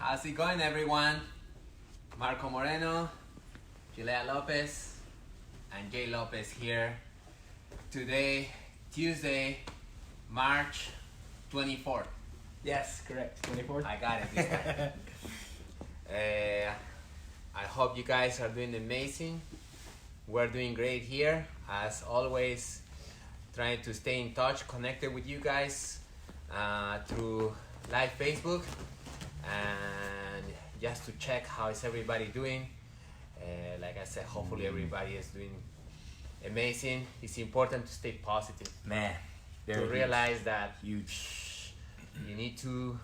How's it going, everyone? Marco Moreno, Jalaya Lopez, and Jay Lopez here. Today, Tuesday, March 24th. Yes, correct. 24th? I got it this time. I hope you guys are doing amazing. We're doing great here. As always, trying to stay in touch, connected with you guys through live Facebook, and just to check how is everybody doing. Like I said, hopefully everybody is doing amazing. It's important to stay positive. Man, to realize that huge. You need to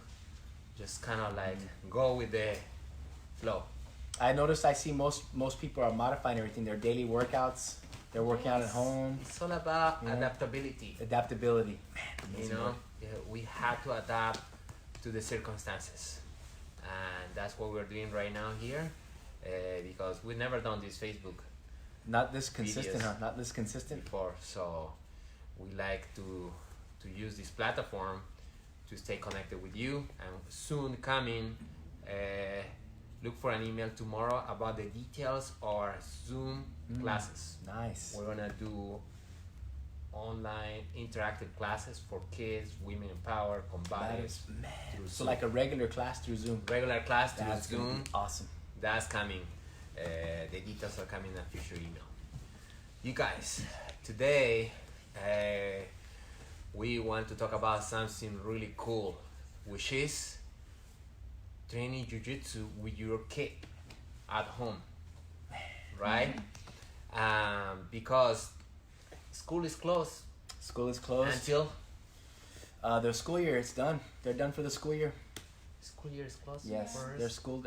just kind of like go with the flow. I noticed I see most people are modifying everything. Their daily workouts. They're working out at home. It's all about adaptability. Adaptability. Man, you know, we have to adapt to the circumstances. And that's what we're doing right now here. Because we've never done this Facebook. Not this consistent, videos huh? Not this consistent before. So we like to use this platform to stay connected with you. And soon coming, look for an email tomorrow about the details of our Zoom classes. Nice. We're gonna do online interactive classes for kids, women in power, combatives. Man. So like a regular class through Zoom. Regular class through That's Zoom. Awesome. That's coming. The details are coming in a future email. You guys, today we want to talk about something really cool, which is training Jiu-Jitsu with your kid at home, right? Because school is closed. School is closed. Until? Their school year, it's done. They're done for the school year. School year is closed. Yes, their school.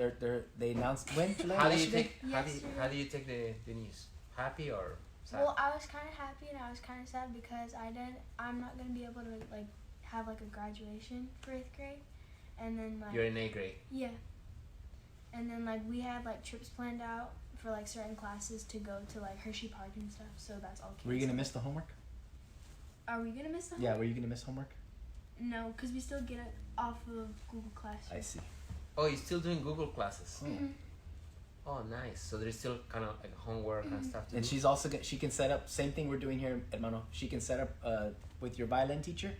They announced when. How do you take? How do you take the news? Happy or sad? Well, I was kind of happy and I was kind of sad because I'm not gonna be able to like have like a graduation for 8th grade, and then like you're in 8th grade. Yeah. And then like we had like trips planned out for like certain classes to go to like Hershey Park and stuff. So that's all canceled. Were you gonna miss the homework? Are we gonna miss the Yeah, homework? were you gonna miss homework? No, because we still get it off of Google Classroom. I see. Oh, you're still doing Google classes. Mm-hmm. Oh, nice. So there's still kind of like homework and stuff to And do. she's also she can set up same thing we're doing here, hermano. She can set up with your violin teacher.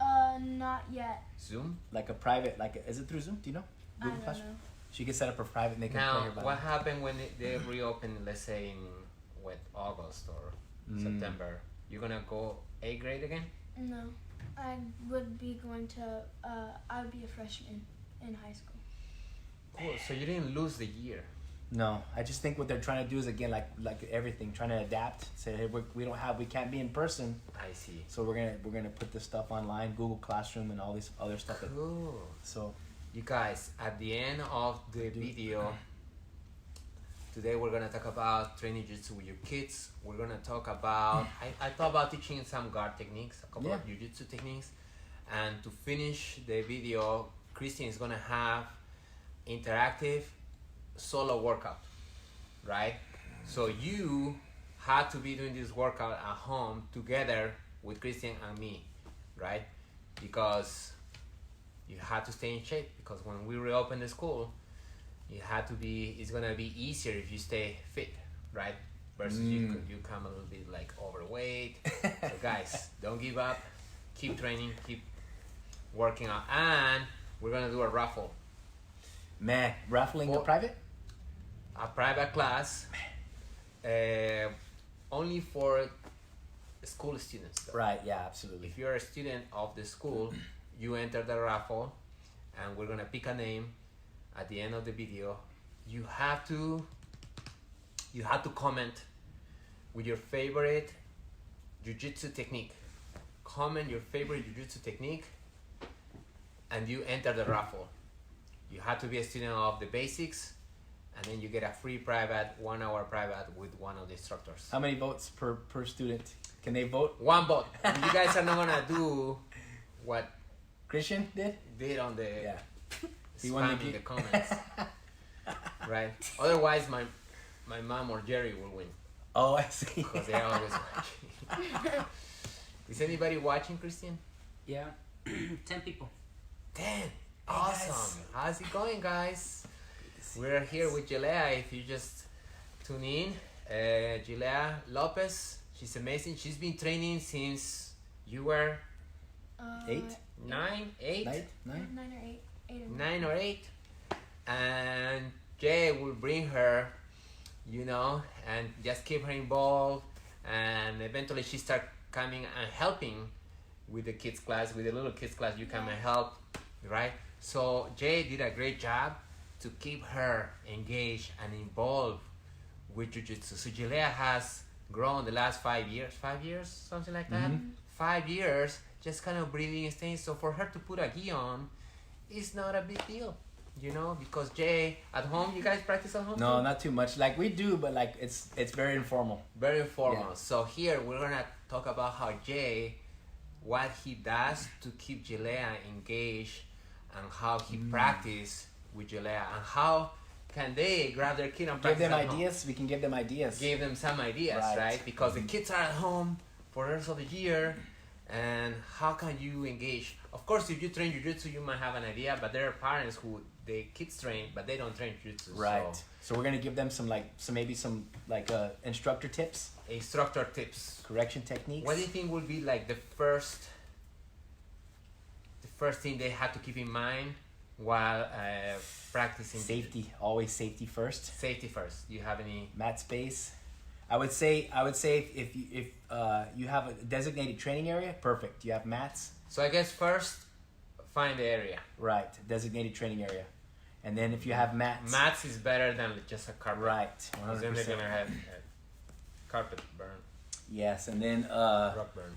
Not yet. Zoom. Like a private, is it through Zoom? Do you know? I don't know. She can set up a private and they can play Now, her violin. what happened when they reopen, let's say in August or September? You're gonna go 8th grade again? No, I would be going to. I would be a freshman in high school. Cool. So you didn't lose the year. No, I just think what they're trying to do is again like everything, trying to adapt. Say, hey, we can't be in person, I see. so we're gonna put this stuff online, Google Classroom and all these other stuff. Cool. So, You guys, at the end of the video, today we're gonna talk about training jiu-jitsu with your kids. We're gonna talk about. I thought about teaching some guard techniques, a couple of jiu-jitsu techniques, and to finish the video, Cristian is gonna have interactive solo workout, right? So you had to be doing this workout at home together with Cristian and me, right? Because you had to stay in shape, because when we reopen the school, it's gonna be easier if you stay fit, right? Versus you come a little bit like overweight. So guys, don't give up, keep training, keep working out, and we're gonna do a raffle. man, raffling the private? A private class, only for school students though. Right, yeah, absolutely. If you're a student of the school, you enter the raffle, and we're gonna pick a name at the end of the video. You have to comment with your favorite jiu-jitsu technique. Comment your favorite jiu-jitsu technique, and you enter the raffle. You have to be a student of the basics, and then you get a free private, 1 hour private with one of the instructors. How many votes per student? Can they vote? One vote. You guys are not gonna do what Cristian did on the He won spam in the comments, right? Otherwise, my mom or Jerry will win. Oh, I see. Because they're always watching. Is anybody watching, Cristian? Yeah, 10 people. 10. Awesome. Guys. How's it going, guys? We're here with Jalaya. If you just tune in, Jalaya Lopez. She's amazing. She's been training since you were 8? 9, 8? 9? 9 or 8. 9 or 8. And Jay will bring her, you know, and just keep her involved. And eventually she start coming and helping with the kids class, with the little kids class. You come and help, right? So Jay did a great job to keep her engaged and involved with Jiu-Jitsu. So Jalaya has grown the last 5 years, something like that. 5 years, just kind of breathing and staying. So for her to put a gi on, it's not a big deal, you know, because Jay, at home, you guys practice at home? No, too? not too much. Like we do, but like it's very informal. Very informal. Yeah. So here we're gonna talk about how Jay, what he does to keep Jalaya engaged, and how he practice with Jalaya, and how can they grab their kid and Give practice them at home. ideas. We can give them ideas. Give them some ideas, right? Because the kids are at home for the rest of the year, and how can you engage? Of course, if you train Jiu-Jitsu, you might have an idea, but there are parents who they kids train, but they don't train Jiu-Jitsu. Right. So we're gonna give them some instructor tips, Instructor tips. correction techniques. What do you think will be like the first thing they have to keep in mind while practicing? Safety, always safety first. Safety first. Do you have any? Mat space. I would say if you have a designated training area, perfect. You have mats. So I guess first, find the area. Right, designated training area, and then if you have mats. Mats is better than just a carpet. Right, Because then they're 100%. gonna have carpet burn, Yes, and then rock burn.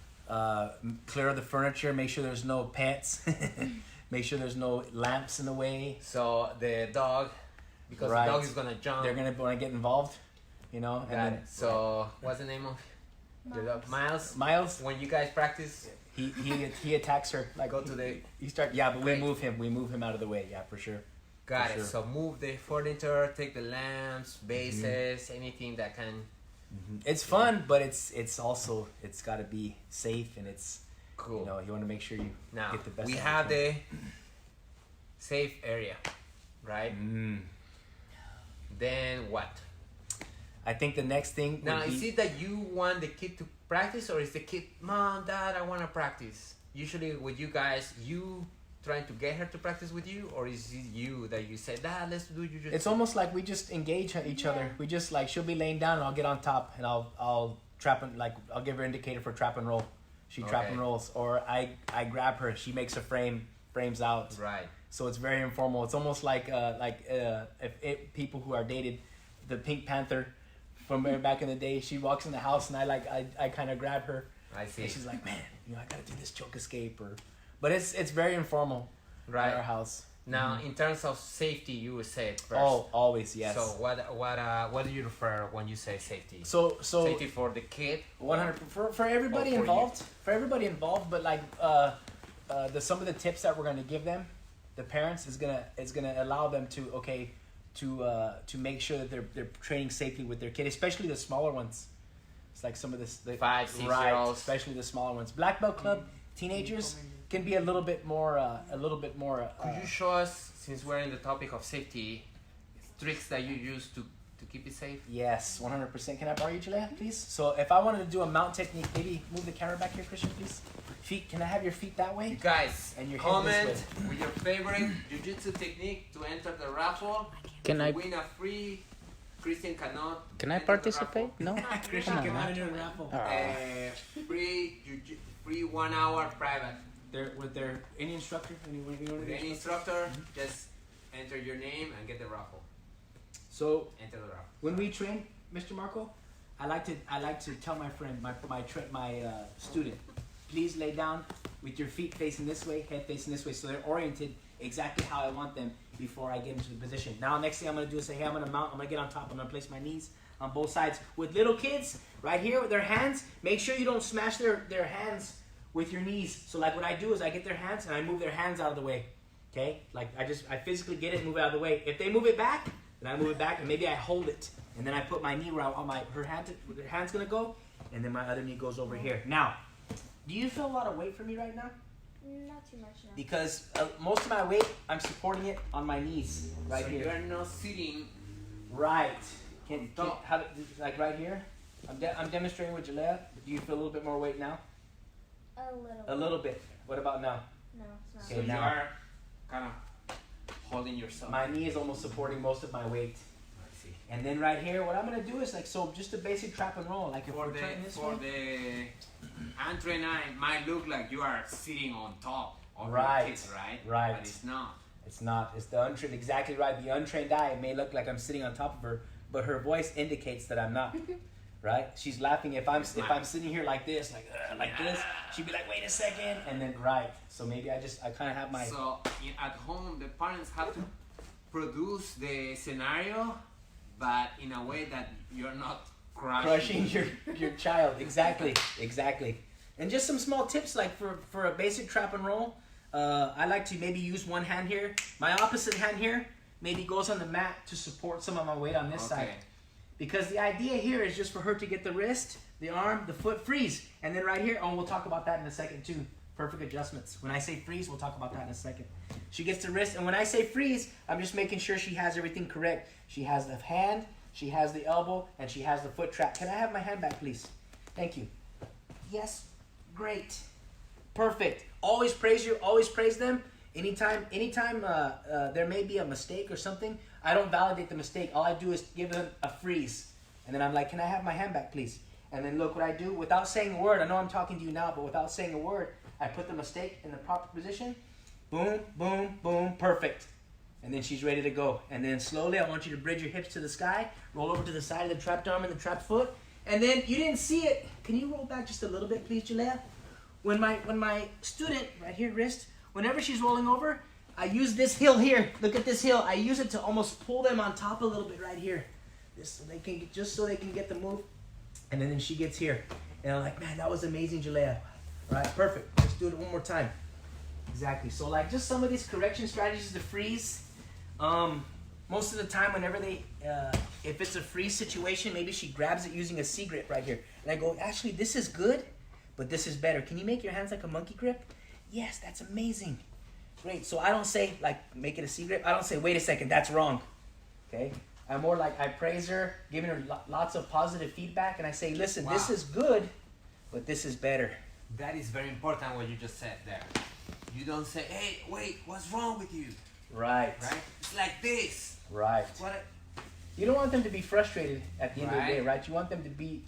clear the furniture. Make sure there's no pets. Make sure there's no lamps in the way. So the dog, because Right. the dog is gonna jump. They're gonna want to get involved, you know. Got And then it. So what's the name of the dog? Miles. Miles, When you guys practice, he attacks her. Like go to the. you start. Yeah, but Great. we move him out of the way. Yeah, for sure. Got For it. sure. So move the furniture, take the lamps, bases, anything that can. It's fun, but it's also it's got to be safe, and it's Cool. you know you want to make sure you Now get the best. we out of have it. the safe area, right? Mm. Then what? I think the next thing. Now would be, is it that you want the kid to practice, or is the kid, Mom, Dad, I want to practice? Usually with you guys, you trying to get her to practice with you, or is it you that you say, Dad, let's do Jiu-Jitsu? It's almost like we just engage each other. Yeah. We just like she'll be laying down and I'll get on top and I'll trap and like I'll give her indicator for trap and roll. She trap Okay. and rolls, or I grab her. She makes a frames out. Right. So it's very informal. It's almost like people who are dated, the Pink Panther from back in the day. She walks in the house and I kind of grab her. I see. And she's like, man, you know I gotta do this choke escape but it's very informal Right. at our house. Now, in terms of safety, you would say it first. Oh, always yes. So what do you refer when you say safety? So Safety for the kid. 100 for everybody Or for involved. For everybody involved, but like some of the tips that we're gonna give them, the parents is gonna allow them to make sure that they're training safely with their kid, especially the smaller ones. It's like some of the 5, 6 right, year olds. especially the smaller ones. Black belt club teenagers can be a little bit more. Could you show us, since we're in the topic of safety, tricks that you use to keep it safe? Yes, 100%. Can I borrow you, Jalaya, please? So if I wanted to do a mount technique, maybe move the camera back here, Cristian, please. Feet. Can I have your feet that way? You guys, And your head comment this with your favorite Jiu-Jitsu technique to enter the raffle. Can to I win a free Cristian cannot. can I enter the participate? raffle. No. Cristian Come on, cannot man. enter the raffle. Free 1 hour private. With their any instructor, With any instructor, just enter your name and get the raffle. So Enter the raffle. when we train, Mr. Marco, I like to tell my friend, my student, please lay down with your feet facing this way, head facing this way, so they're oriented exactly how I want them before I get into the position. Now, next thing I'm gonna do is say, hey, I'm gonna mount, I'm gonna get on top, I'm gonna place my knees on both sides. With little kids, right here with their hands, make sure you don't smash their hands with your knees. So like what I do is I get their hands and I move their hands out of the way. Okay? Like I physically get it and move it out of the way. If they move it back, then I move it back and maybe I hold it. And then I put my knee where her hand's gonna go, and then my other knee goes over here. Now, do you feel a lot of weight for me right now? Not too much, no. Because most of my weight, I'm supporting it on my knees, right so here. you are not sitting. Right. Like right here? I'm demonstrating with Jalaya. Do you feel a little bit more weight now? A little. A little bit. What about now? No, it's not. So Okay, you now. are kind of holding yourself. My knee is almost supporting most of my weight. I see. And then right here, what I'm gonna do is like, so just a basic trap and roll. Like if For we're turning this for way. the entrepreneur, it might look like you are sitting on top of Right. your kids, right? Right. But it's not. It's not. It's the untrained. Exactly right. The untrained eye, it may look like I'm sitting on top of her, but her voice indicates that I'm not. Right? She's laughing if I'm sitting here like this, like this. She'd be like, "Wait a second," and then right. So maybe I kind of have my. So at home, the parents have to produce the scenario, but in a way that you're not crushing your child. Exactly. And just some small tips like for a basic trap and roll. I like to maybe use one hand here. My opposite hand here maybe goes on the mat to support some of my weight on this side. Because the idea here is just for her to get the wrist, the arm, the foot freeze. And then right here, we'll talk about that in a second too. Perfect adjustments. When I say freeze, we'll talk about that in a second. She gets the wrist, and when I say freeze, I'm just making sure she has everything correct. She has the hand, she has the elbow, and she has the foot trap. Can I have my hand back, please? Thank you. Yes. Great. Perfect. Always praise you. Always praise them. Anytime there may be a mistake or something, I don't validate the mistake. All I do is give them a freeze. And then I'm like, can I have my hand back, please? And then look what I do. Without saying a word, I know I'm talking to you now, but without saying a word, I put the mistake in the proper position. Boom, boom, boom. Perfect. And then she's ready to go. And then slowly, I want you to bridge your hips to the sky. Roll over to the side of the trapped arm and the trapped foot. And then you didn't see it. Can you roll back just a little bit, please, Jalaya? When my student, right here, wrist, whenever she's rolling over, I use this heel here. Look at this heel. I use it to almost pull them on top a little bit right here. So they can get the move. And then she gets here. And I'm like, man, that was amazing, Jalaya. All right, perfect. Let's do it one more time. Exactly. So like just some of these correction strategies to freeze. Most of the time, whenever if it's a freeze situation, maybe she grabs it using a C grip right here. And I go, actually, this is good, but this is better. Can you make your hands like a monkey grip? Yes, that's amazing. Great. So I don't say, like, make it a C grip. I don't say, wait a second, that's wrong. Okay? I'm more like, I praise her, giving her lots of positive feedback, and I say, listen, This is good, but this is better. That is very important what you just said there. You don't say, hey, wait, what's wrong with you? Right. It's like this. Right. You don't want them to be frustrated at the end of the day, right? You want them to be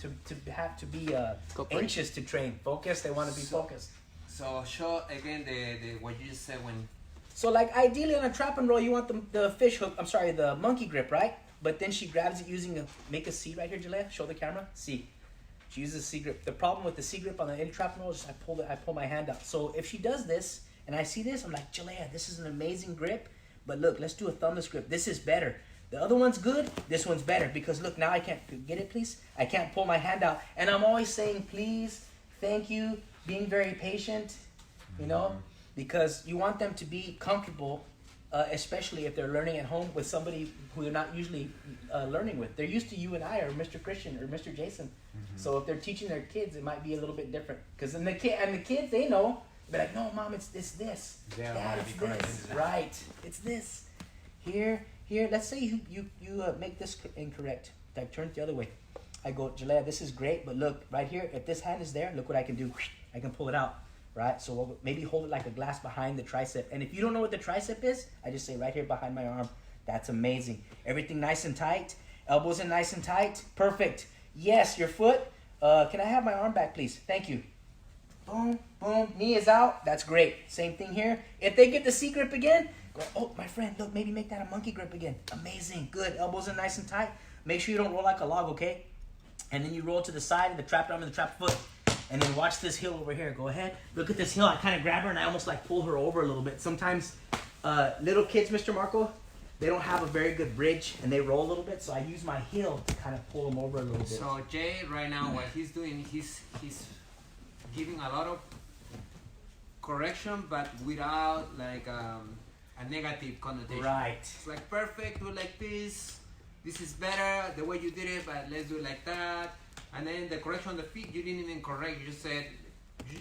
anxious to train. Focused. They want to be focused. So show again the what you just said when. So like ideally on a trap and roll, you want the monkey grip, right? But then she grabs it using make a C right here, Jalaya. Show the camera. C. She uses a C grip. The problem with the C grip on the trap and roll is I pull my hand out. So if she does this and I see this, I'm like, Jalaya, this is an amazing grip. But look, let's do a thumbless grip. This is better. The other one's good. This one's better because look, now I can't get it, please. I can't pull my hand out, and I'm always saying please, thank you, being very patient, you know, because you want them to be comfortable, especially if they're learning at home with somebody who they're not usually learning with. They're used to you and I, or Mr. Cristian, or Mr. Jason. So if they're teaching their kids, it might be a little bit different. Because the kids, they know. They're like, no, Mom, it's this. Dad, it's this. Right. It's this. Here. Let's say you make this incorrect. Like turn it the other way. I go, Jalaya, this is great, but look, right here, if this hand is there, look what I can do. I can pull it out, right? So we'll maybe hold it like a glass behind the tricep. And if you don't know what the tricep is, I just say right here behind my arm. That's amazing. Everything nice and tight. Elbows in nice and tight. Perfect. Yes, your foot. Can I have my arm back, please? Thank you. Boom, boom. Knee is out. That's great. Same thing here. If they get the C grip again, go, oh, my friend, look, maybe make that a monkey grip again. Amazing. Good. Elbows in nice and tight. Make sure you don't roll like a log, okay? And then you roll to the side of the trapped arm and the trapped foot. And then watch this heel over here. Go ahead. Look at this heel. I kind of grab her and I almost like pull her over a little bit. Sometimes little kids, Mr. Marco, they don't have a very good bridge and they roll a little bit. So I use my heel to kind of pull them over a little bit. So Jay, right now, what he's doing, he's giving a lot of correction, but without like a negative connotation. Right. It's like perfect, do it like this. This is better, the way you did it, but let's do it like that. And then the correction on the feet, you didn't even correct. You just said,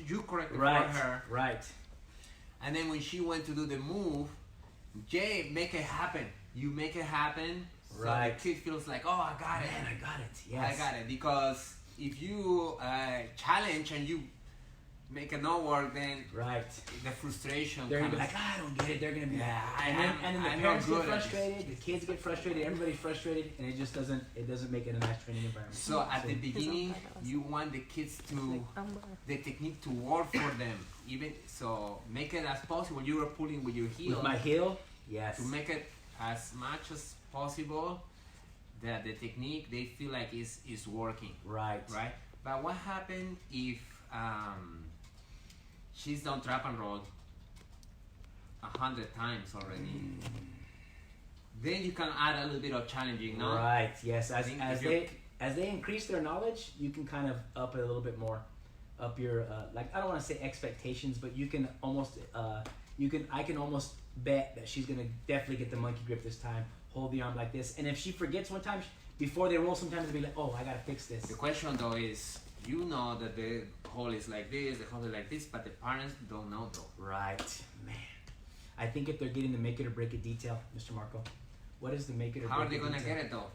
you corrected for her. Right. And then when she went to do the move, Jay, make it happen. You make it happen. So Right. the kid feels like, oh, I got it. Man, I got it. Yes. I got it. Because if you challenge and you make it not work, then Right. the frustration They're gonna be comes. like, I don't get it. They're gonna be Yeah, like, and then the I'm parents not get good at this. frustrated, the kids get frustrated, everybody's frustrated, and it just doesn't make it a nice training environment. So at the beginning, you want the kids to the technique to work for them. Even so, make it as possible. You are pulling with your heel With my heel, yes. to make it as much as possible that the technique they feel like is working, Right. right? But what happened if she's done trap and roll 100 times already? Then you can add a little bit of challenging, no? Right. Yes. I think if As they increase their knowledge, you can kind of up it a little bit more, up your like I don't want to say expectations, but you can almost I can almost bet that she's gonna definitely get the monkey grip this time. Hold the arm like this, and if she forgets one time before they roll, sometimes they'll be like, oh, I gotta fix this. The question though is, you know that the hole is like this, the hole is like this, but the parents don't know though. Right, man. I think if they're getting the make it or break it detail, Mr. Marco, what is the make it or How are break they it gonna detail? get it though?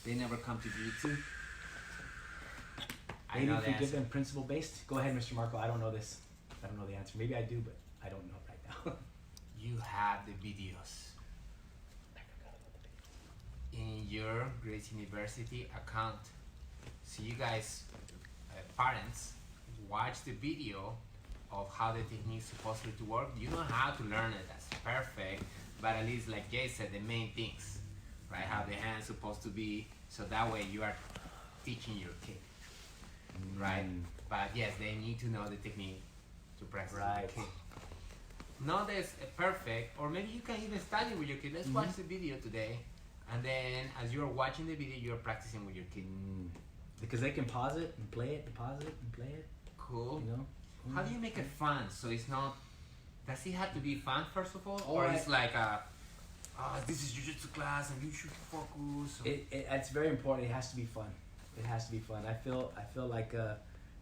They never come to Jiu-Jitsu. I Maybe know if the you give answer. them principle based. Go ahead, Mr. Marco. I don't know this. I don't know the answer. Maybe I do, but I don't know right now. You have the videos in your Grace University account. So you guys, parents, watch the video of how the technique is supposed to work. You know how to learn it. That's perfect. But at least, like Jay said, the main things, right? How the hand's supposed to be. So that way you are teaching your kid, right? But yes, they need to know the technique to practice Right. with the kid. Not as perfect, or maybe you can even study with your kid. Let's watch the video today, and then as you're watching the video, you're practicing with your kid. Because they can pause it and play it, pause it and play it. Cool. You know. How do you make it fun? So it's not. Does it have to be fun first of all, Oh, or it's like this is Jiu-Jitsu class and you should focus? It's very important. It has to be fun. It has to be fun. I feel like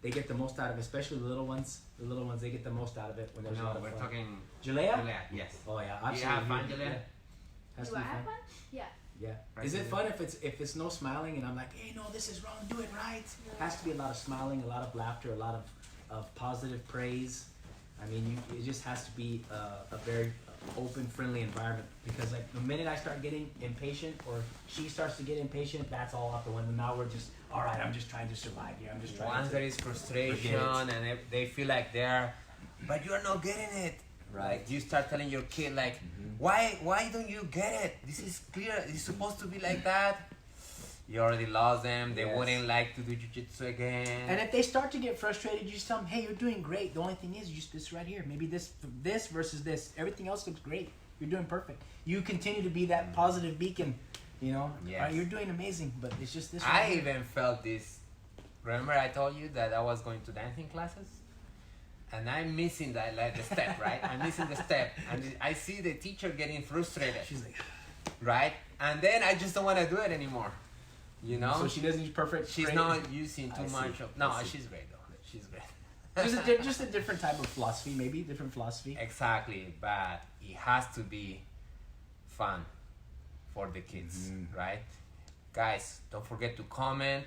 they get the most out of it, especially the little ones. The little ones, they get the most out of it when there's a lot No, of we're fun. talking. Jalaya? Jalaya, yes. Oh yeah, Do you absolutely. have fun, Jalaya? Yeah. Has Do to I be have fun. fun? Yeah. Yeah. Right, Is it so fun if it's no smiling and I'm like, hey, no, this is wrong, do it right? Has to be a lot of smiling, a lot of laughter, a lot of positive praise. I mean, it just has to be a very open, friendly environment, because like the minute I start getting impatient or she starts to get impatient, that's all out the window. Now we're just, all right, I'm just trying to survive here. I'm just trying Once to. there is frustration forget and they feel like they're, but you're not getting it. Right. Like you start telling your kid like, why don't you get it? This is clear. It's supposed to be like that. You already lost them. They Yes. wouldn't like to do jiu-jitsu again. And if they start to get frustrated, you just tell them, hey, you're doing great. The only thing is, you just this right here. Maybe this versus this. Everything else looks great. You're doing perfect. You continue to be that positive beacon, you know? Yes. You're doing amazing, but it's just this I right here. even felt this. Remember I told you that I was going to dancing classes? And I'm missing that, like the step, right? I'm missing the step. And I see the teacher getting frustrated, She's like, right? And then I just don't want to do it anymore. You know? so she doesn't use perfect. She's great. not using too I see. much of. No, I see. she's great though. She's great. just a different type of philosophy, maybe different philosophy. Exactly, but it has to be fun for the kids, right? Guys, don't forget to comment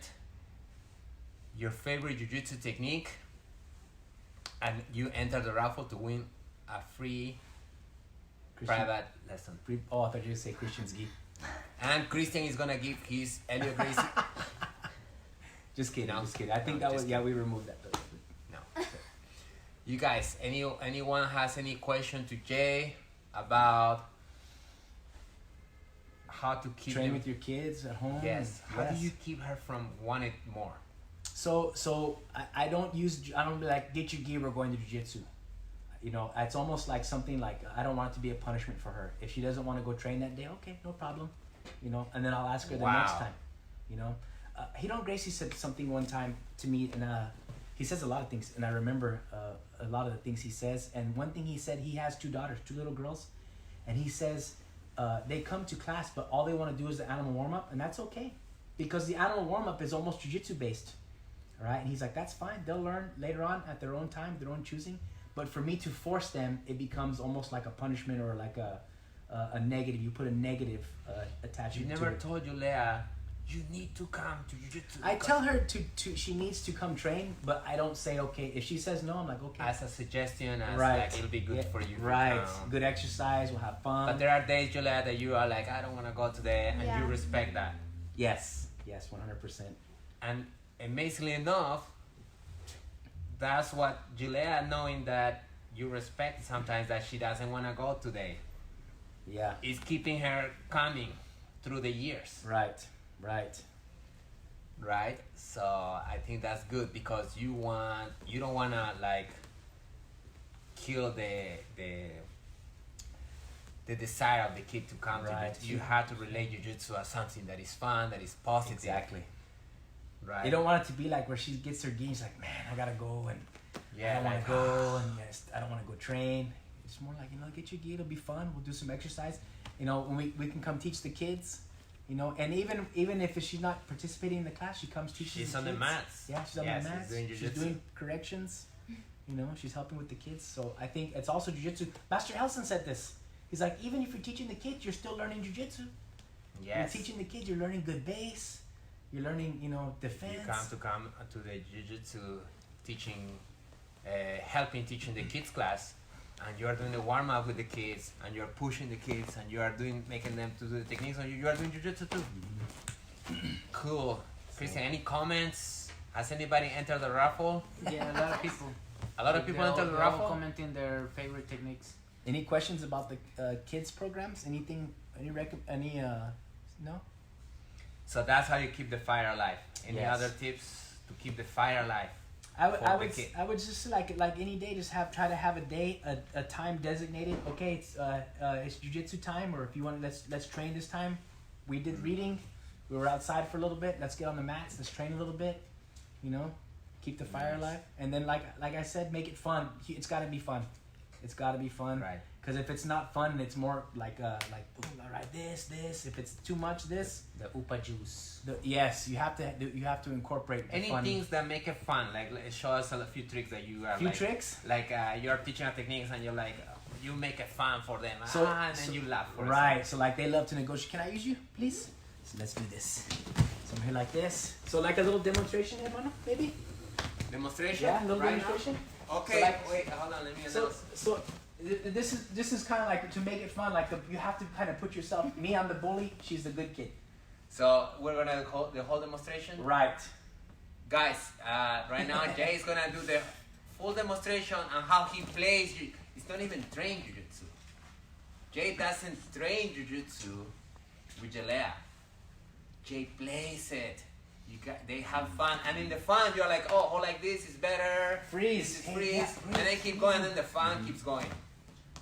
your favorite jiu-jitsu technique, and you enter the raffle to win a free private lesson. Oh, I thought you were gonna say Christian's gi. And Cristian is gonna give his Elliot Gracie. Just kidding, No. just kidding. I think No, that was just we removed that. Though. No. You guys, anyone has any question to Jay about how to keep Train them? with your kids at home. Yes. How Yes. do you keep her from wanting more? So I don't be like, get your gi, we're going to jiu-jitsu. You know, it's almost like something like, I don't want it to be a punishment for her. If she doesn't want to go train that day, okay, no problem. You know, and then I'll ask her the Wow. next time. You know, Gracie said something one time to me, and he says a lot of things, and I remember a lot of the things he says. And one thing he said, he has two daughters, two little girls, and he says they come to class, but all they want to do is the animal warm-up, and that's okay, because the animal warm-up is almost jiu-jitsu based. All right, and he's like, that's fine. They'll learn later on at their own time, their own choosing. But for me to force them, it becomes almost like a punishment or like a negative. You put a negative attachment. You never to it. told Jalaya, you need to come to Jiu-Jitsu. I tell her to she needs to come train, but I don't say okay. If she says no, I'm like okay. As a suggestion, as Right. like it'll be good for you. Right. To come. Good exercise. We'll have fun. But there are days, Jalaya, that you are like, I don't want to go today, and Yeah. you respect that. Yes. Yes. 100%. And amazingly enough, that's what Jalaya, knowing that you respect sometimes that she doesn't want to go today, Yeah. is keeping her coming through the years. Right. Right. Right? So I think that's good because you don't want to like kill the desire of the kid to come to Right. Jiu-Jitsu. You have to relate Jiu-Jitsu as something that is fun, that is positive. Exactly. Right? You don't want it to be like where she gets her gi. She's like, man, I gotta go and yeah, I don't want like, to go and yes, I don't want to go train. It's more like, get your gi. It'll be fun. We'll do some exercise. When we can come teach the kids. And even if she's not participating in the class, she comes teaching she's the on kids. the mats. Yeah, she's on Yes, the mats. she's doing She's jiu-jitsu. doing corrections. She's helping with the kids. So I think it's also jiu-jitsu. Master Elson said this. He's like, even if you're teaching the kids, you're still learning jiu-jitsu. Yes. You're teaching the kids, you're learning good base. You're learning, defense. You come to the Jiu-Jitsu teaching, helping teaching the kids class, and you are doing the warm-up with the kids, and you're pushing the kids, and you are making them to do the techniques, and you are doing Jiu-Jitsu too. Cool. Cristian, any comments? Has anybody entered the raffle? Yeah, a lot of people. A lot of people entered the They're all raffle? commenting their favorite techniques. Any questions about the kids programs? Anything? No? So that's how you keep the fire alive. Any Yes. other tips to keep the fire alive? I would For the kid. I would just like any day just try to have a day a time designated. Okay, it's jiu-jitsu time, or if you want let's train this time. We did reading. We were outside for a little bit. Let's get on the mats. Let's train a little bit. Keep the fire Nice. alive. And then like I said, make it fun. It's got to be fun. It's got to be fun. Right. Because if it's not fun, it's more like boom, all right, this. If it's too much, this. The Upa juice. Yes, you have to incorporate the Any fun. things that make it fun, like show us a few tricks that you are Few like, tricks. like you're teaching our techniques and you're like, you make it fun for them, and then you laugh for Right, so like they love to negotiate. Can I use you, please? So let's do this. So I'm here like this. So like a little demonstration, hermano, maybe? Demonstration? Yeah, a little right demonstration. Now? Okay, So like- wait, hold on, let me So announce. this is kind of like to make it fun. Like you have to kind of put yourself. Me, I'm the bully. She's the good kid. So we're gonna hold the whole demonstration. Right. Guys, right now Jay is gonna do the full demonstration on how he plays. He's not even trained Jiu-Jitsu. Jay doesn't train Jiu-Jitsu with Jalaya. Jay plays it. They have fun, and in the fun you're like, oh, hold like this is better. Freeze. This is Hey, freeze, yeah, and then keep going, and then the fun keeps going,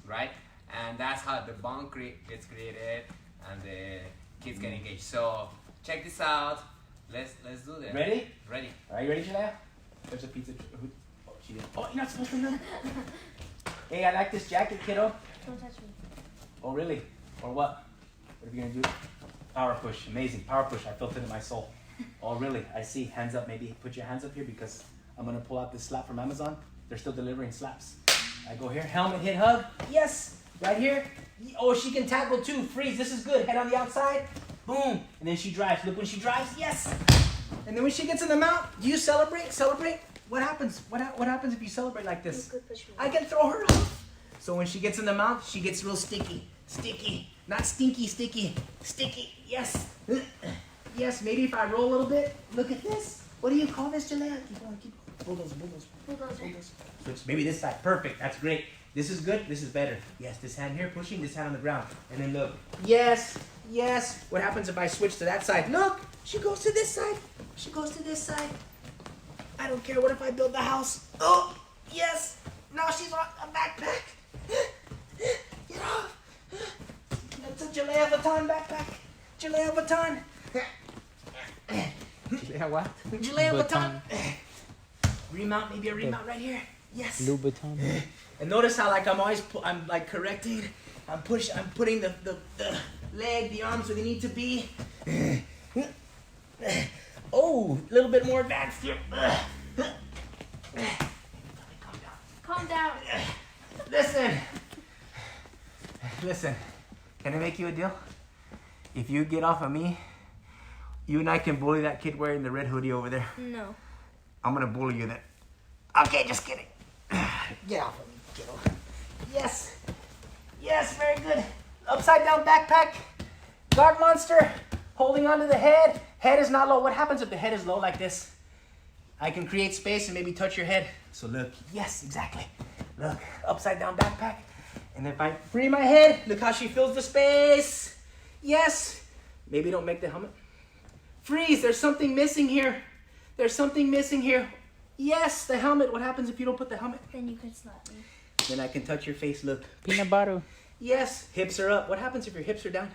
right? And that's how the bond gets created, and the kids get engaged. So check this out. Let's do this. Ready? Ready. Are you ready, Jalaya? There's a pizza. Oh, she did. Oh, you're not supposed to know. Hey, I like this jacket, kiddo. Don't touch me. Oh, really? Or what? What are you gonna do? Power push. Amazing. Power push. I felt it in my soul. Oh, really? I see. Hands up. Maybe put your hands up here because I'm gonna pull out this slap from Amazon. They're still delivering slaps. I go here. Helmet hit hug. Yes. Right here. Oh, she can tackle too. Freeze. This is good. Head on the outside. Boom. And then she drives. Look when she drives. Yes. And then when she gets in the mount, do you celebrate? Celebrate. What happens? What happens if you celebrate like this? You could push me. I can throw her off. So when she gets in the mouth, she gets real sticky. Sticky. Not stinky, sticky. Sticky. Yes. Yes, maybe if I roll a little bit. Look at this. What do you call this, Jalaya? Keep going, keep going. Bulldozer. Switch. Maybe this side. Perfect. That's great. This is good. This is better. Yes, this hand here pushing, this hand on the ground. And then look. Yes. Yes. What happens if I switch to that side? Look. She goes to this side. She goes to this side. I don't care. What if I build the house? Oh, yes. Now she's on a backpack. Get off. That's a Jalaya Vuitton backpack. Jalaya Vuitton. Jalaya what? Jalaya Vuitton. Remount, maybe a remount right here. Yes. Louboutin. And notice how like I'm like correcting. I'm putting the leg, the arms where they need to be. Oh, a little bit more advanced here. Calm down. Calm down. Listen. Can I make you a deal? If you get off of me, you and I can bully that kid wearing the red hoodie over there. No. I'm gonna bully you then. Okay, just kidding. Get off of me, kiddo. Yes. Yes, very good. Upside down backpack. Guard monster. Holding onto the head. Head is not low. What happens if the head is low like this? I can create space and maybe touch your head. So look. Yes, exactly. Look. Upside down backpack. And if I free my head, look how she fills the space. Yes. Maybe don't make the helmet. Freeze. There's something missing here. There's something missing here. Yes, the helmet. What happens if you don't put the helmet? Then you could slap me. Then I can touch your face. Look. Peanut butter. Yes. Hips are up. What happens if your hips are down?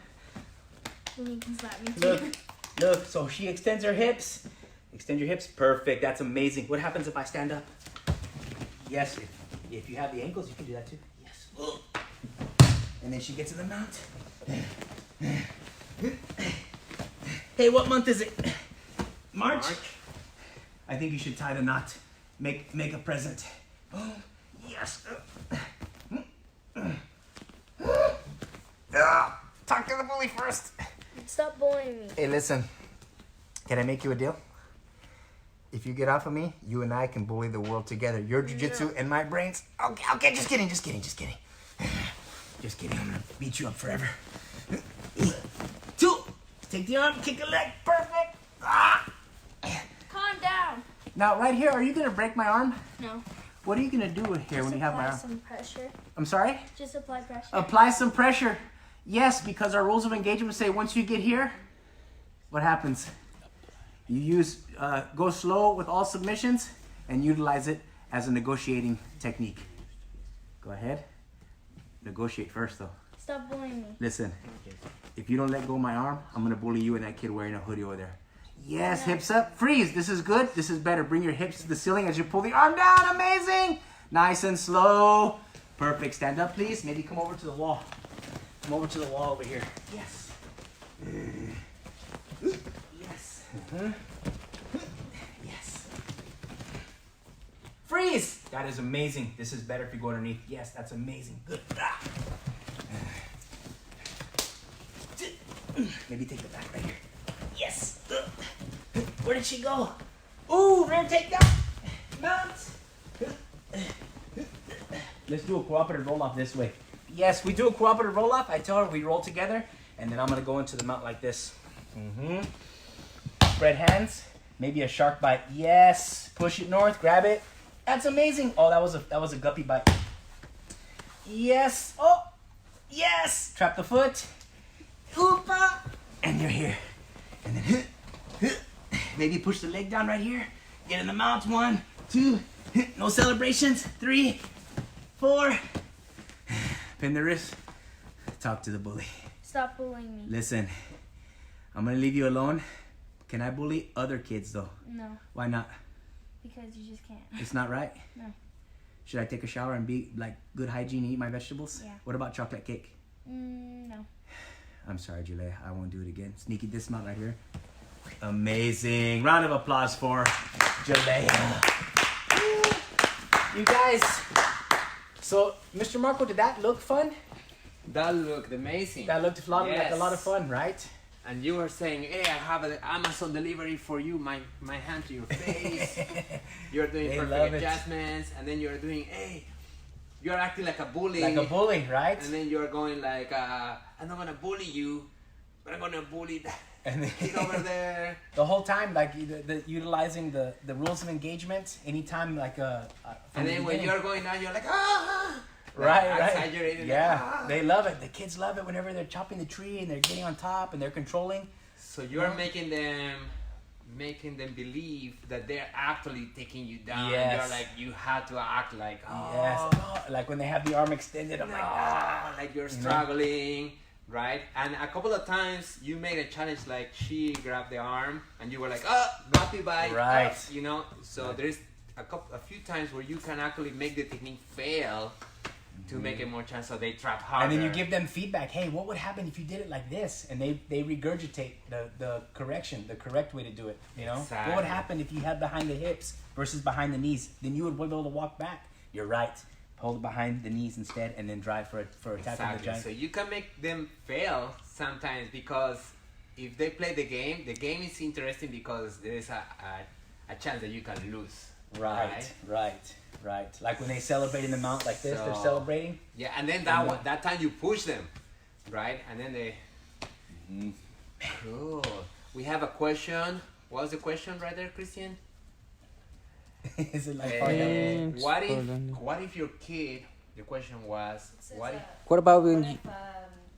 Then you can slap me too. Look. Look. So she extends her hips. Extend your hips. Perfect. That's amazing. What happens if I stand up? Yes. If you have the ankles, you can do that too. Yes. And then she gets in the mount. Hey, what month is it? March? I think you should tie the knot. Make a present. Oh, yes. Talk to the bully first. Stop bullying me. Hey, listen. Can I make you a deal? If you get off of me, you and I can bully the world together. Your jiu-jitsu and my brains. Okay, just kidding. Just kidding. I'm gonna beat you up forever. 2. Take the arm, kick a leg. Perfect. Calm down. Now, right here, are you gonna break my arm? No. What are you gonna do here when you have my Apply arm? some pressure. I'm sorry? Just apply pressure. Apply some pressure. Yes, because our rules of engagement say once you get here, what happens? You use, go slow with all submissions and utilize it as a negotiating technique. Go ahead. Negotiate first though. Stop bullying me. Listen, if you don't let go of my arm, I'm gonna bully you and that kid wearing a hoodie over there. Yes, hips up, freeze. This is good, this is better. Bring your hips to the ceiling as you pull the arm down, amazing. Nice and slow. Perfect, stand up please. Maybe come over to the wall. Come over to the wall over here. Yes. Yes. Yes. Freeze! That is amazing. This is better if you go underneath. Yes, that's amazing. Good. Maybe take the back right here. Yes. Where did she go? Ooh, rear takedown. Mount. Let's do a cooperative roll-off this way. Yes, we do a cooperative roll-off. I tell her we roll together, and then I'm going to go into the mount like this. Spread hands. Maybe a shark bite. Yes. Push it north. Grab it. That's amazing. Oh, that was a guppy bite. Yes. Oh, yes. Trap the foot. Oopa. And you're here. And then maybe push the leg down right here. Get in the mount. 1, 2. No celebrations. 3, 4. Pin the wrist. Talk to the bully. Stop bullying me. Listen, I'm gonna leave you alone. Can I bully other kids though? No. Why not? Because you just can't. It's not right? No. Should I take a shower and be like good hygiene and eat my vegetables? Yeah. What about chocolate cake? Mm, No. I'm sorry, Jalaya. I won't do it again. Sneaky dismount right here. Amazing. Round of applause for Jalaya. You guys. So, Mr. Marco, did that look fun? That looked amazing. That looked like a lot of Yes. fun, right? And you were saying, hey, I have an Amazon delivery for you, my hand to your face. You're doing They love perfect it. adjustments. And then you're doing, hey, you're acting like a bully. Like a bully, right? And then you're going like, I'm not going to bully you, but I'm going to bully that And then kid over there. the whole time, like utilizing the rules of engagement, anytime like from And the then when beginning. you're going down, you're like, ah. Right. Exaggerated. Yeah, Like, ah. they love it. The kids love it whenever they're chopping the tree and they're getting on top and they're controlling. So you're making them believe that they're actually taking you down. Yes. And you're like, you have to act like, oh, Yes. Oh, like when they have the arm extended, I'm no, like, ah. like you're You know? struggling, right? And a couple of times you made a challenge like she grabbed the arm and you were like, oh, guppy bite, Right. you know. So there's a few times where you can actually make the technique fail to make it more chance so they trap harder. And then you give them feedback. Hey, what would happen if you did it like this? And they regurgitate the correct way to do it. You know, Exactly. what would happen if you had behind the hips versus behind the knees? Then you would be able to walk back. You're right. Hold it behind the knees instead, and then drive for attack on the giant. So you can make them fail sometimes because if they play the game is interesting because there is a chance that you can lose. Right. Like when they celebrate in the mount like this, they're celebrating. Yeah, and then that time you push them, right? And then they. Cool. We have a question. What was the question right there, Cristian? Is it like what if your kid? The question was What about What when if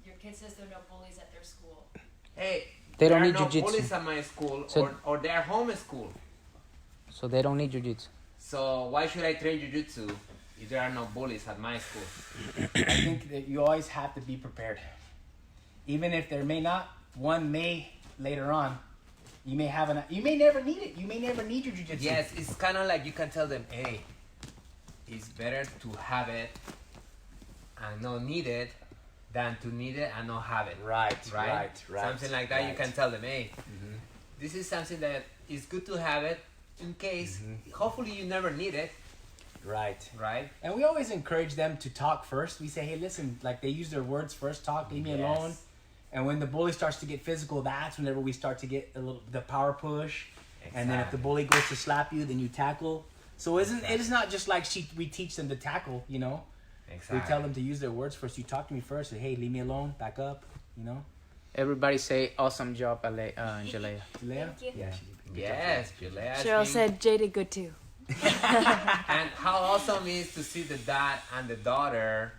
your kid says there are no bullies at their school? hey, They don't there need are no jiu-jitsu. bullies at my school, So- or they are home school. so they don't need jiu-jitsu? So why should I train jiu-jitsu if there are no bullies at my school? I think that you always have to be prepared. Even if there may not, one may later on. You may never need it. You may never need your jiu-jitsu. Yes, it's kind of like you can tell them, hey, it's better to have it and not need it than to need it and not have it. Right. Something like that. You can tell them, hey, this is something that is good to have it in case. Hopefully, you never need it. Right. And we always encourage them to talk first. We say, hey, listen, like they use their words first. Talk, leave me alone. And when the bully starts to get physical, that's whenever we start to get the power push. Exactly. And then if the bully goes to slap you, then you tackle. So it is not just like we teach them to tackle, you know. Exactly. We tell them to use their words first. You talk to me first. Say, hey, leave me alone. Back up, you know. Everybody say awesome job, Jalaya. Jalaya? Thank you. Yeah. Yes, Jalaya. Cheryl said Jay did good too. And how awesome is to see the dad and the daughter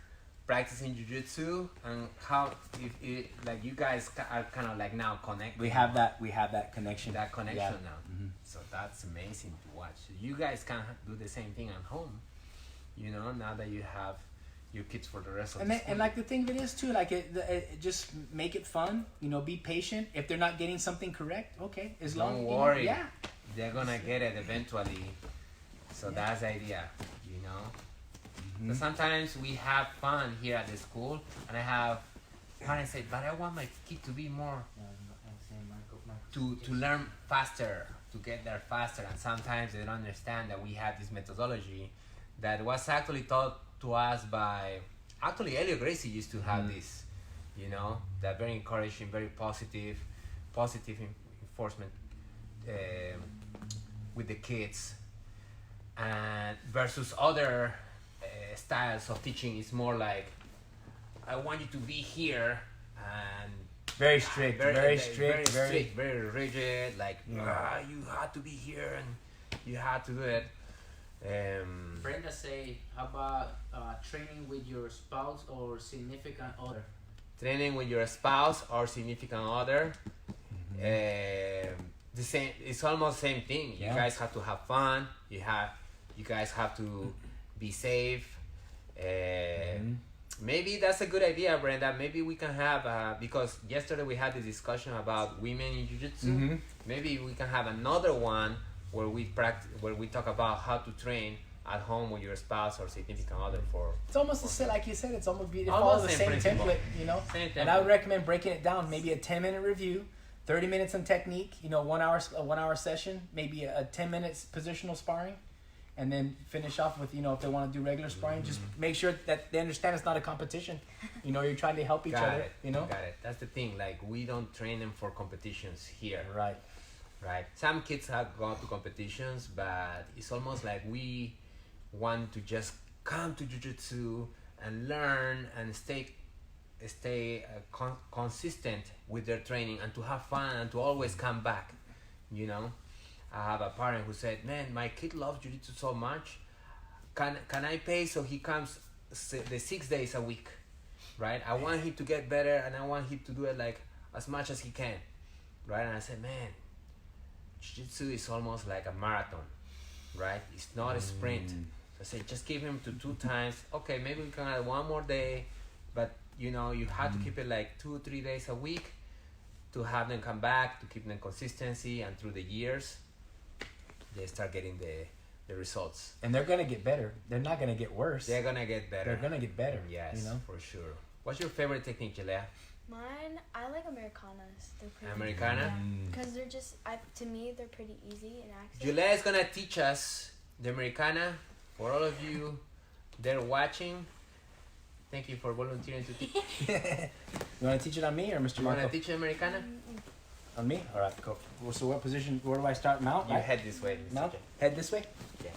practicing jiu-jitsu, and how if it like you guys are kind of like now connected. We have that connection. That connection Yeah. now. So that's amazing to watch. You guys can do the same thing at home. You know, now that you have your kids for the rest of the school. And like the thing of it is too, like it just make it fun. You know, be patient. If they're not getting something correct, okay, as long Don't you know, worry. yeah. They're gonna get it eventually. So that's the idea, you know. So sometimes we have fun here at the school, and I have parents say, but I want my kid to be more to learn faster, to get there faster, and sometimes they don't understand that we have this methodology that was actually taught to us by Elliot Gracie used to have this, you know, that very encouraging, very positive enforcement with the kids, and versus other styles of teaching is more like, I want you to be here and Very strict, very rigid, like you had to be here and you had to do it. Brenda say, how about training with your spouse or significant other? Training with your spouse or significant other, the same. It's almost the same thing. You guys have to have fun. You guys have to be safe. Maybe that's a good idea, Brenda. Maybe we can have because yesterday we had this discussion about women in jiu-jitsu. Maybe we can have another one where we talk about how to train at home with your spouse or significant other for. It's almost the same, like you said. It's almost be Almost follow the same same principle. template, you know. Same And I would template. recommend breaking it down. Maybe a 10-minute review, 30 minutes on technique. You know, 1 hour session. Maybe a 10 minutes positional sparring, and then finish off with, you know, if they want to do regular sparring, just make sure that they understand it's not a competition. You know, you're trying to help each Got other. it. You know. Got it. That's the thing. Like we don't train them for competitions here. Right. Right. Some kids have gone to competitions, but it's almost like we want to just come to jiu-jitsu and learn and stay consistent with their training and to have fun and to always come back. You know, I have a parent who said, "Man, my kid loves jiu-jitsu so much. Can I pay so he comes the 6 days a week? Right? I want him to get better and I want him to do it like as much as he can." Right? And I said, "Man, jiu-jitsu is almost like a marathon, right? It's not a sprint." So I say, just give him to 2 times. Okay, maybe we can add 1 more day, but you know, you have to keep it like 2 or 3 days a week to have them come back, to keep them consistency, and through the years, they start getting the results. And they're gonna get better. They're not gonna get worse. They're gonna get better. They're gonna get better. Yes, You know. for sure. What's your favorite technique, Jalaya? Mine, I like Americanas. They're pretty. Americana? Because they're just, to me, they're pretty easy and accurate. Jalaya is gonna teach us the Americana. For all of you they're watching, thank you for volunteering to teach. You want to teach it on me or Mr. You want Marco? to teach Americana? On me? All right, go. Well, so what position, where do I start? Mount, You right? head this way, Mr. Mount? Jay. Head this way? Yes.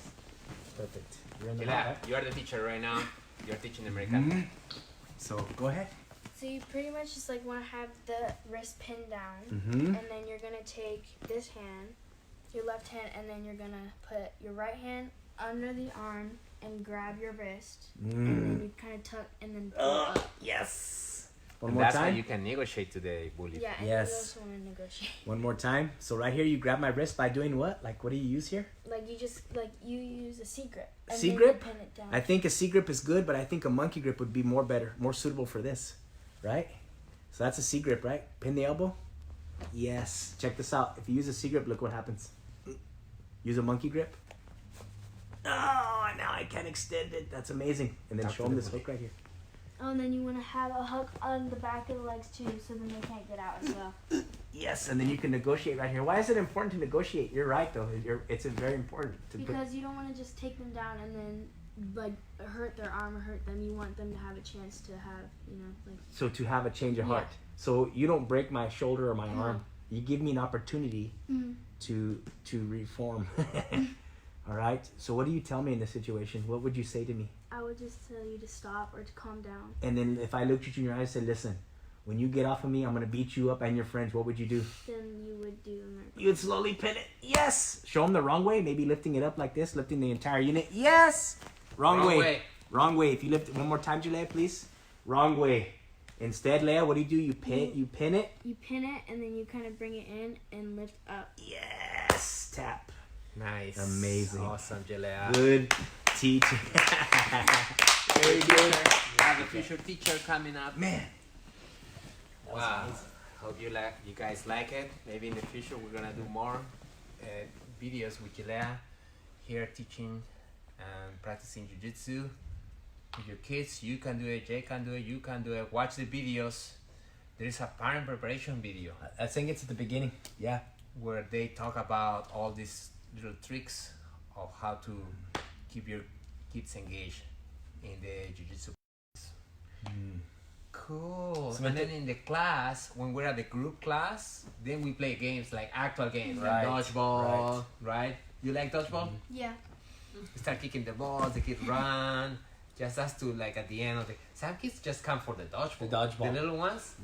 Perfect. You're in the mount, Jalaya, right? you are the teacher right now. You're teaching Americana. Mhm. So, go ahead. So you pretty much just like want to have the wrist pinned down, Mm-hmm. and then you're gonna take this hand, your left hand, and then you're gonna put your right hand under the arm and grab your wrist, and then you kind of tuck and then pull up. Yes. One And more that's how time. you can negotiate today, bully. Yeah, and Yes. you also want to negotiate. One more time. So right here, you grab my wrist by doing what? Like, what do you use here? Like you just like you use a C grip. And C then grip? You pin it down. I think a C grip is good, but I think a monkey grip would be more better, more suitable for this, right? So that's a C grip, right? Pin the elbow. Yes. Check this out. If you use a C grip, look what happens. Use a monkey grip. Oh, now I can extend it. That's amazing. And then show them this hook right here. Oh, and then you want to have a hook on the back of the legs too, so then they can't get out as well. Yes, and then you can negotiate right here. Why is it important to negotiate? You're right, though. It's very important to put. Because you don't want to just take them down and then like hurt their arm or hurt them. You want them to have a chance to have, like. So to have a change of heart. So you don't break my shoulder or my arm. You give me an opportunity to reform. All right. So what do you tell me in this situation? What would you say to me? I would just tell you to stop or to calm down. And then if I looked at you in your eyes and said, listen, when you get off of me, I'm going to beat you up and your friends, what would you do? Then you would do American. You would slowly pin it. Yes. Show them the wrong way. Maybe lifting it up like this, lifting the entire unit. Yes. Wrong way. Wrong way. If you lift it one more time, Jalaya, please. Wrong way. Instead, Leia, what do? You pin it. You pin it. You pin it and then you kind of bring it in and lift up. Yes. Tap. Nice. Amazing. Awesome, Jalaya. Good teaching. Very good. We have the future teacher coming up. Man. Wow. Hope you guys like it. Maybe in the future we're gonna do more videos with Jalaya here teaching and practicing jiu-jitsu with your kids. You can do it, Jay can do it, you can do it. Watch the videos. There is a parent preparation video I think it's at the beginning. Yeah. where they talk about all these little tricks of how to keep your kids engaged in the jiu-jitsu. Cool. So And then in the class, when we're at the group class, then we play games like actual games, Right, like dodgeball, right? You like dodgeball? Yeah. You start kicking the balls, the kids run. Just us to like at the end of the. Some kids just come for the dodgeball. The dodgeball. The little ones,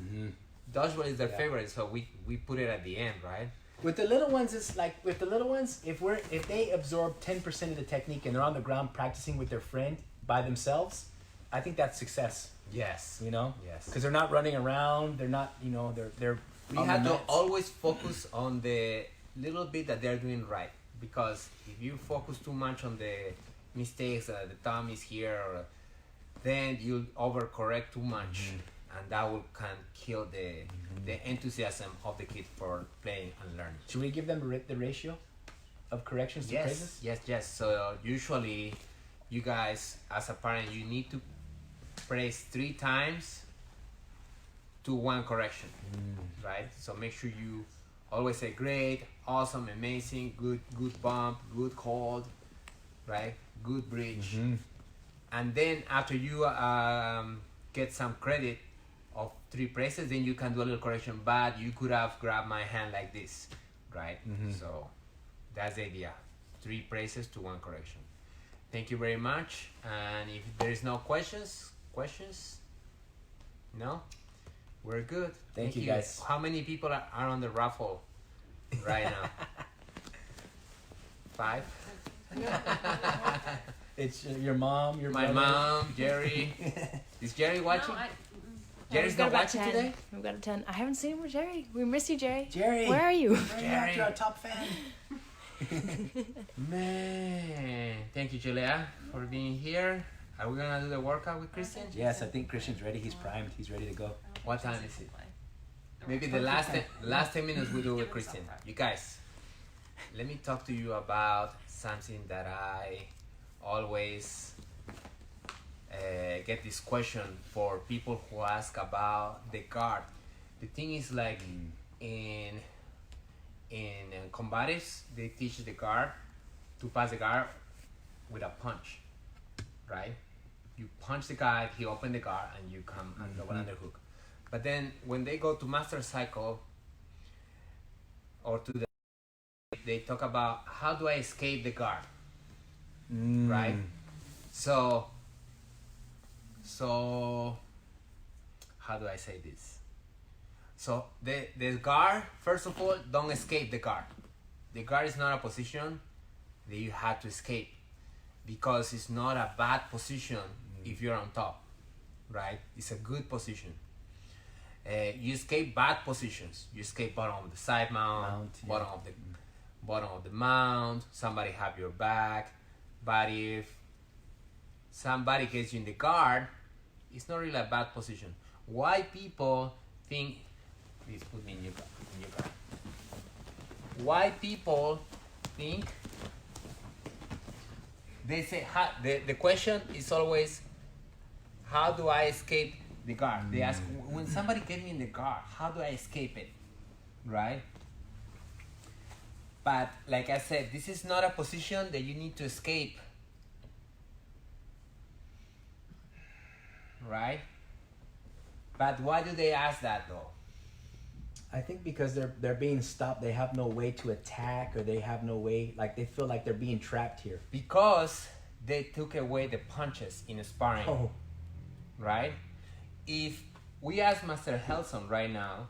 dodgeball is their Yeah. favorite, so we put it at the end, right? With the little ones, it's like with the little ones, if they absorb 10% of the technique and they're on the ground practicing with their friend by themselves, I think that's success. Yes. You know, Yes. because they're not running around. They're not. They're. We on have the to mats. always focus on the little bit that they're doing right, because if you focus too much on the mistakes, the thumb is here, then you'll overcorrect too much, and that will can kill the enthusiasm of the kid for playing and learning. Should we give them the ratio of corrections to praises? Yes. So usually, you guys as a parent, you need to praise 3 times to 1 correction, right? So make sure you always say great, awesome, amazing, good bump, good hold, right? Good bridge. And then after you get some credit of 3 praises, then you can do a little correction. But you could have grabbed my hand like this, right? So that's the idea. 3 praises to 1 correction. Thank you very much. And if there's no questions? No? We're good. Thank you, guys. How many people are on the raffle right now? 5? It's your mom, your My brother. mom, Jerry. Is Jerry watching? Jerry's We've got not about watching 10. today? We've got a 10. I haven't seen Jerry. We miss you, Jerry. Jerry. Where are you? Jerry, you're our top fan. Man, thank you, Jalaya, for being here. Are we gonna do the workout with Cristian? Yes, I think Christian's ready. He's primed. He's ready to go. What time is it? Maybe the last 10 minutes we do with Cristian. You guys, let me talk to you about something that I always get this question for people who ask about the guard. The thing is like in combatives, they teach the guard to pass the guard with a punch, right? you punch the guy, he open the guard, and you come and double underhook. But then when they go to master cycle or to the, they talk about how do I escape the guard, right? So how do I say this? So the guard, first of all, don't escape the guard. The guard is not a position that you have to escape, because it's not a bad position if you're on top, right? It's a good position. You escape bad positions. You escape bottom of the side mount, bottom of the mount. Somebody have your back, but if somebody gets you in the guard, it's not really a bad position. Why people think? Please put me in your guard. Why people think? They say the question is always, how do I escape the guard? They ask, when somebody gets me in the guard, how do I escape it, right? But like I said, this is not a position that you need to escape, right? But why do they ask that though? I think because they're being stopped. They have no way to attack, or they have no way, like they feel like they're being trapped here. Because they took away the punches in sparring, right? If we ask Master Helson right now,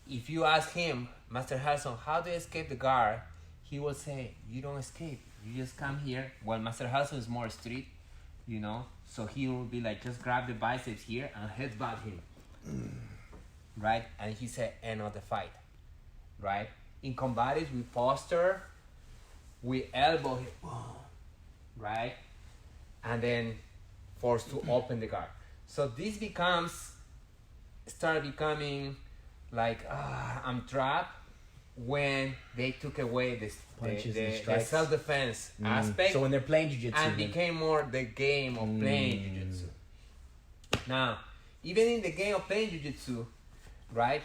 if you ask him, Master Helson, how do you escape the guard? He will say, you don't escape. You just come here. Well, Master Helson is more street, you know, so he will be like, just grab the biceps here and headbutt him. Right? And he said, end of the fight. Right? In combatives, we posture, we elbow him, right? And then forced to open the guard. So this start becoming like, I'm trapped, when they took away the self-defense aspect. So when they're playing jiu-jitsu. And became more the game of playing jiu-jitsu. Now, even in the game of playing jiu-jitsu, right?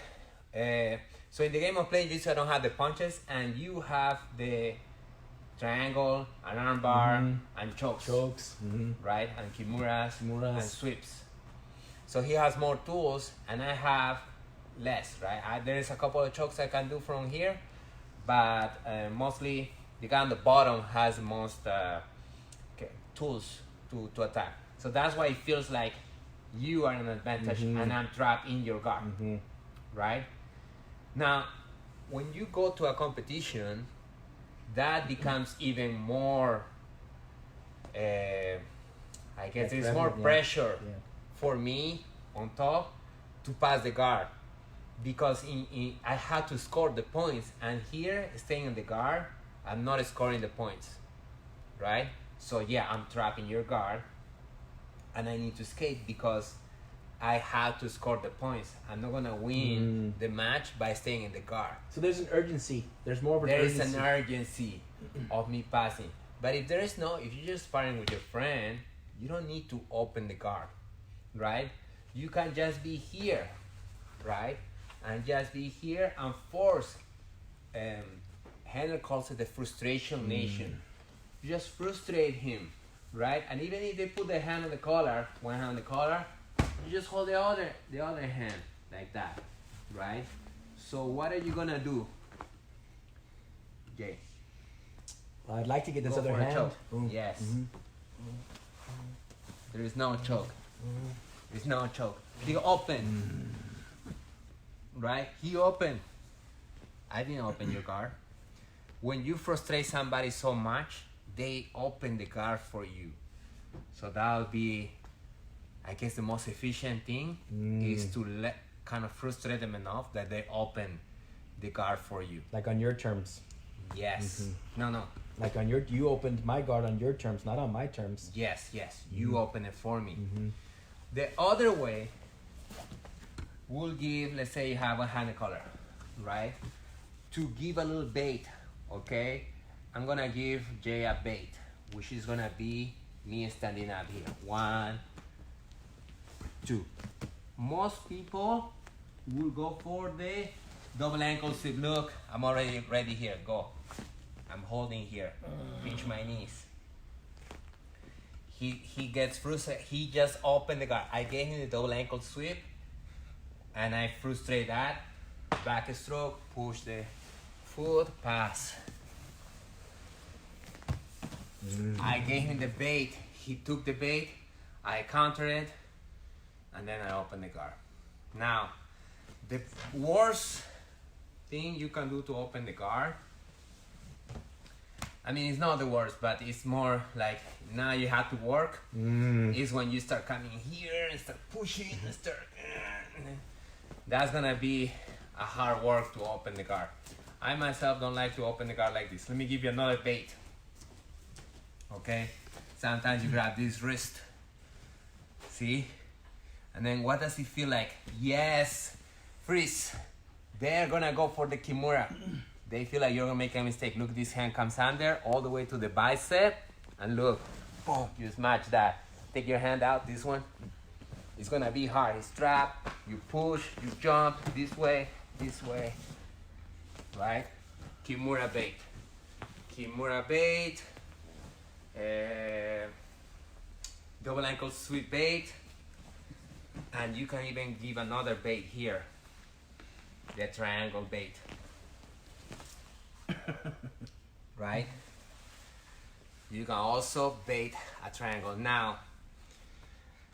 So in the game of playing jiu-jitsu, I don't have the punches, and you have the triangle, an armbar, and chokes, right? And kimuras, and sweeps. So he has more tools, and I have less, right? There is a couple of chokes I can do from here, but mostly the guy on the bottom has the most tools to attack. So that's why it feels like you are an advantage and I'm trapped in your guard, right? Now, when you go to a competition, that becomes even more, I guess there's more pressure for me on top to pass the guard, because I had to score the points, and here, staying in the guard, I'm not scoring the points, right? So yeah, I'm trapped in your guard, and I need to escape because I have to score the points. I'm not gonna win the match by staying in the guard. So there's an urgency. There's more of an urgency. There is an urgency of me passing. But if you're just sparring with your friend, you don't need to open the guard, right? You can just be here, right? And just be here and force. Henry calls it the frustration nation. You just frustrate him, right? And even if they put their hand on the collar, one hand on the collar, you just hold the other hand like that, right? So what are you gonna do, Jay? Well, I'd like to get this Go other for a hand. choke. Yes. There is no choke. There's no choke. He open. Right? He open. I didn't open your guard. When you frustrate somebody so much, they open the guard for you. So that would be, I guess, the most efficient thing is to kind of frustrate them enough that they open the guard for you. Like on your terms. Yes. No. Like you opened my guard on your terms, not on my terms. Yes. You open it for me. The other way, we'll give, let's say you have a hand collar, right? To give a little bait, okay? I'm gonna give Jay a bait, which is gonna be me standing up here. 1, 2. Most people will go for the double ankle sweep. Look, I'm already ready here. Go. I'm holding here. Pinch my knees. he gets frustrated. He just opened the guard. I gave him the double ankle sweep, and I frustrate that. Backstroke, push the foot, pass. I gave him the bait. He took the bait. I countered it, and then I opened the guard. Now, the worst thing you can do to open the guard, I mean, it's not the worst, but it's more like now you have to work, is when you start coming here and start pushing and start, that's gonna be a hard work to open the guard. I myself don't like to open the guard like this. Let me give you another bait. Okay, sometimes you grab this wrist, see, and then what does it feel like? Yes, freeze. They're gonna go for the kimura. They feel like you're gonna make a mistake. Look, this hand comes under all the way to the bicep, and look, boom, you smash that. Take your hand out, this one. It's gonna be hard. It's trapped. You push, you jump this way, right? Kimura bait. Kimura bait. Double ankle sweep bait, and you can even give another bait here, the triangle bait. Right? You can also bait a triangle. Now,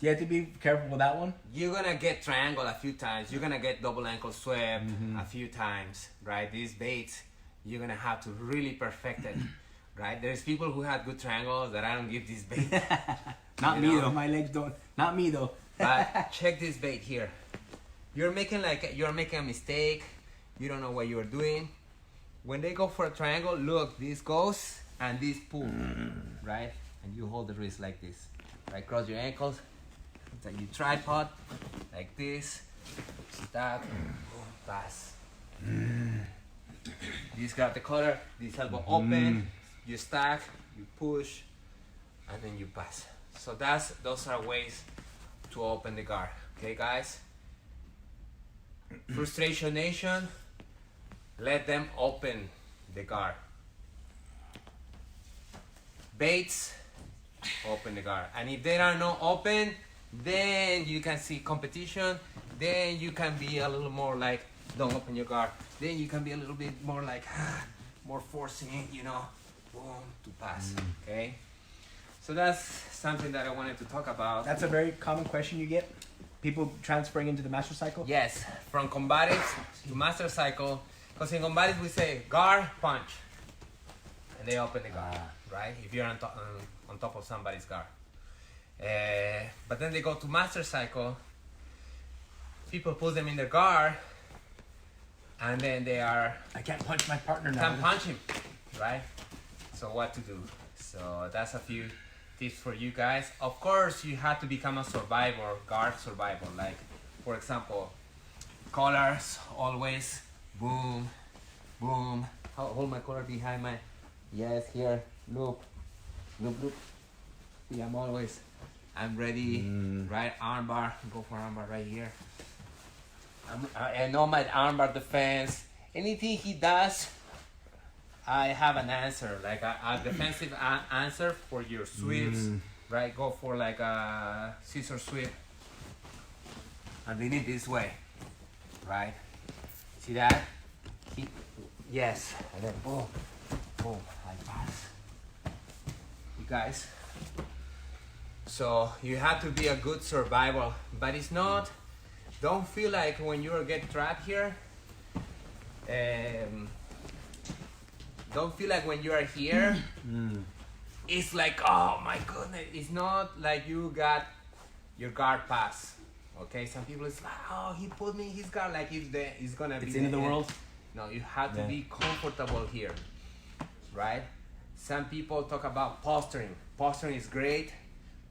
You have to be careful with that one. you're gonna get triangle a few times. You're gonna get double ankle sweep a few times, right? These baits, you're gonna have to really perfect it, right? There's people who have good triangles that I don't give this bait. Not You me know? though. My legs don't. Not me though. But check this bait here. You're making a mistake. You don't know what you're doing. When they go for a triangle, look, this goes and this pull, right? And you hold the wrist like this, right? Cross your ankles. It's like you tripod, like this. Stop, boom, pass. You grab the collar, this elbow open, you stack, you push, and then you pass. So those are ways to open the guard. Okay, guys? Frustration Nation, let them open the guard. Baits, open the guard. And if they are not open, then you can see competition. Then you can be a little more like, don't open your guard. Then you can be a little bit more like, more forcing it, you know, boom, to pass. Okay? So that's something that I wanted to talk about. That's a very common question you get. People transferring into the master cycle. Yes, from combatives to master cycle. Because in combatives we say guard, punch. And they open the guard, right? If you're on top of somebody's guard. But then they go to master cycle. People put them in their guard. And then they are... I can't punch my partner now. Can't punch him, right? So what to do? So that's a few tips for you guys. Of course, you have to become a survivor, guard survivor. Like, for example, collars, always, boom, boom. Hold my collar behind my, yes, here, loop, loop, loop. See, I'm ready, right? Armbar, go for armbar right here. I know my armbar defense. Anything he does, I have an answer, like a defensive answer for your sweeps, right? Go for like a scissor sweep. And lean it this way, right? See that? Yes, and then boom, boom, I pass. You guys, so you have to be a good survivor, but it's not, don't feel like when you get trapped here, don't feel like when you are here, it's like, oh my goodness, it's not like you got your guard pass. Okay, some people it's like, oh, he put me in his guard like it's gonna be the end of the world. No, you have to be comfortable here, right? Some people talk about posturing. Posturing is great,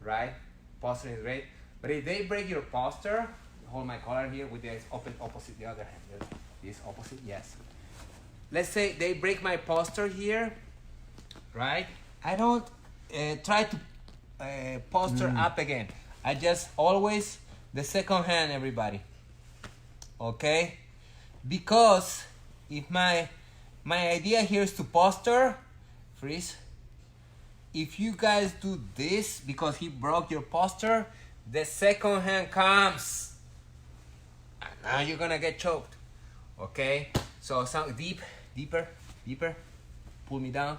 right? Posturing is great, but if they break your posture, hold my collar here with this opposite the other hand. This opposite, yes. Let's say they break my posture here, right? I don't try to posture up again. I just always the second hand, everybody. Okay? Because if my idea here is to posture, freeze. if you guys do this because he broke your posture, the second hand comes. And now you're gonna get choked. Okay? So some deeper. Pull me down.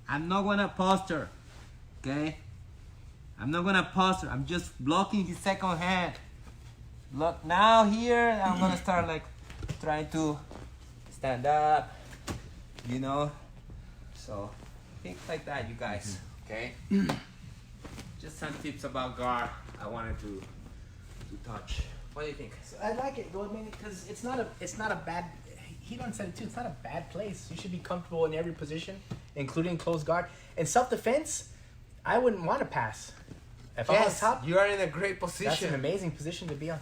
I'm not gonna posture. Okay? I'm not gonna posture. I'm just blocking his second hand. Look, now here, I'm gonna start like trying to stand up, you know? So, think like that, you guys, okay? Just some tips about guard I wanted to touch. What do you think? So I like it, well, I mean, because it's not a bad. He don't said it too. It's not a bad place. You should be comfortable in every position, including close guard. In self-defense, I wouldn't want to pass. If I'm on top, you are in a great position. that's an amazing position to be on.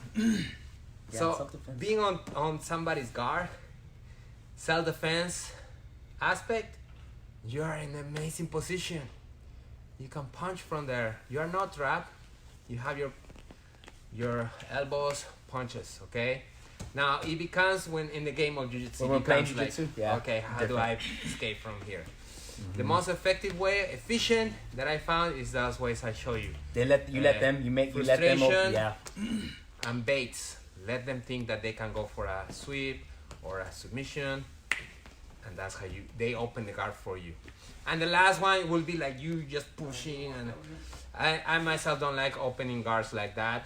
So being on somebody's guard, self-defense aspect, you are in an amazing position. You can punch from there. You are not trapped. You have your elbows, punches, okay? Now it becomes when in the game of Jiu-Jitsu. When we're playing becomes Jiu-Jitsu? like, Yeah, okay, how do different. I escape from here? The most effective way, efficient, that I found is those ways I show you. They let you let them. You let them. Frustration. Yeah. And baits. Let them think that they can go for a sweep or a submission, and that's how they open the guard for you. And the last one will be like you just pushing, and I myself don't like opening guards like that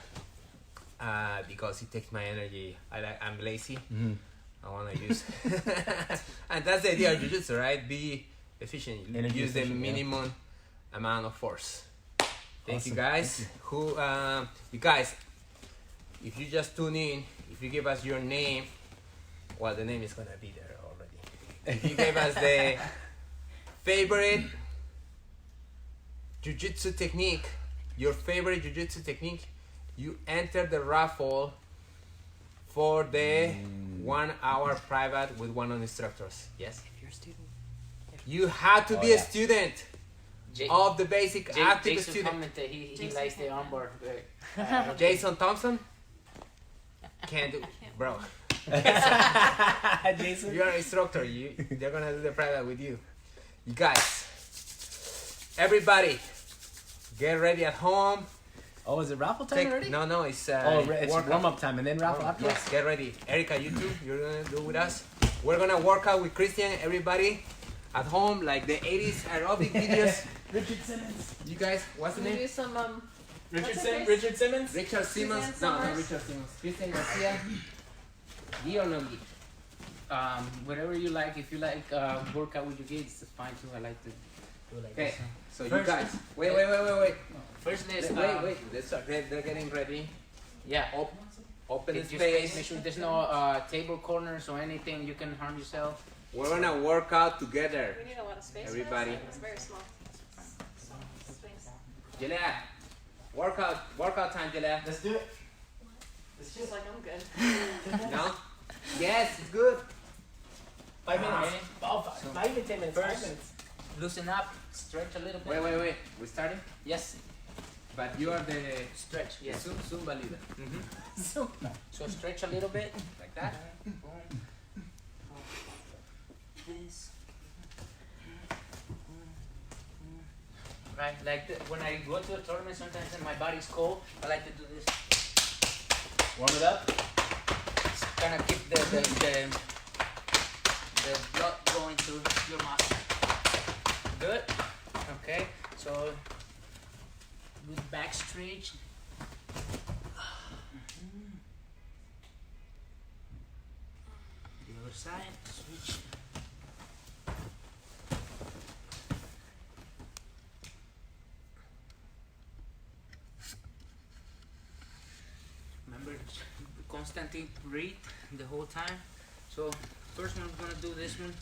because it takes my energy. I'm lazy. I want to use, and that's the idea of Jiu-Jitsu, right? Be efficient. Energy Use the efficient, yeah. minimum amount of force. Thank you Awesome. guys. You guys, if you just tune in, if you give us your name, well, the name is gonna be there already. If you give us the favorite Jiu-Jitsu technique, your favorite Jiu-Jitsu technique, you enter the raffle for the 1 hour private with one of the instructors. Yes? If you're a student. You have to be a student of the basic active Jason student. commented he likes the armbar. Jason Thompson? Can't do, bro. Jason. You're an instructor. They're gonna do the private with you. You guys, everybody, get ready at home. Oh, is it raffle time already? No, it's It's warm-up time and then raffle after. Yes, get ready. Erica, you too. You're gonna do with us. We're gonna work out with Cristian. Everybody at home, like the 80s aerobic videos. Richard Simmons. You guys, what's the Can we name? do some Richard Simmons. Richard Simmons. Cristian No, Summers. Richard Simmons. Cristian Garcia. Gi or no gi? Whatever you like. If you like workout with your kids, it's fine too. I like to do like Okay. this. So you First- guys, wait. First, let's Wait. Let's start. They're getting ready. Yeah. Open the Get your space. Make sure there's no table corners or anything you can harm yourself. We're gonna work out together. We need a lot of space. Everybody. For this. It's very small. Space. Jalaya, workout time, Jalaya. Let's do it. She's like, I'm good. No? Yes, it's good. 5 minutes. Okay. Oh, not even 10 minutes. 5 First. minutes. Loosen up, stretch a little bit. Wait. We starting? Yes, But you are the stretch. Yes. Zumba leader. So stretch a little bit. Like that? Boom. This. Right, like when I go to a tournament, sometimes and my body's cold, I like to do this. Warm it up. Kind of keep the blood going through your muscle. Good. Okay. So good back stretch. The other side. Switch. Remember, constantly breathe the whole time. So first one, we're gonna do this one.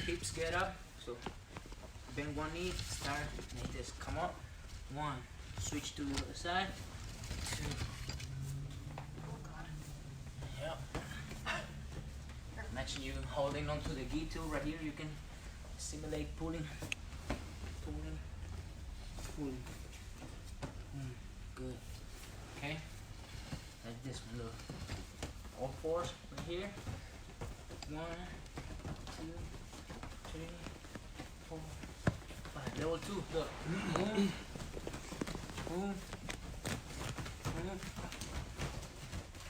Hips get up. So bend one knee. Start. Make this come up. 1. Switch to the other side. 2. Yep. Imagine you holding on to the gi too. Right here, you can simulate pulling. Good. Okay. Like this one, look. All fours right here. 1, 2, 3, 4, 5. Level 2. Look. Boom. Boom. Boom.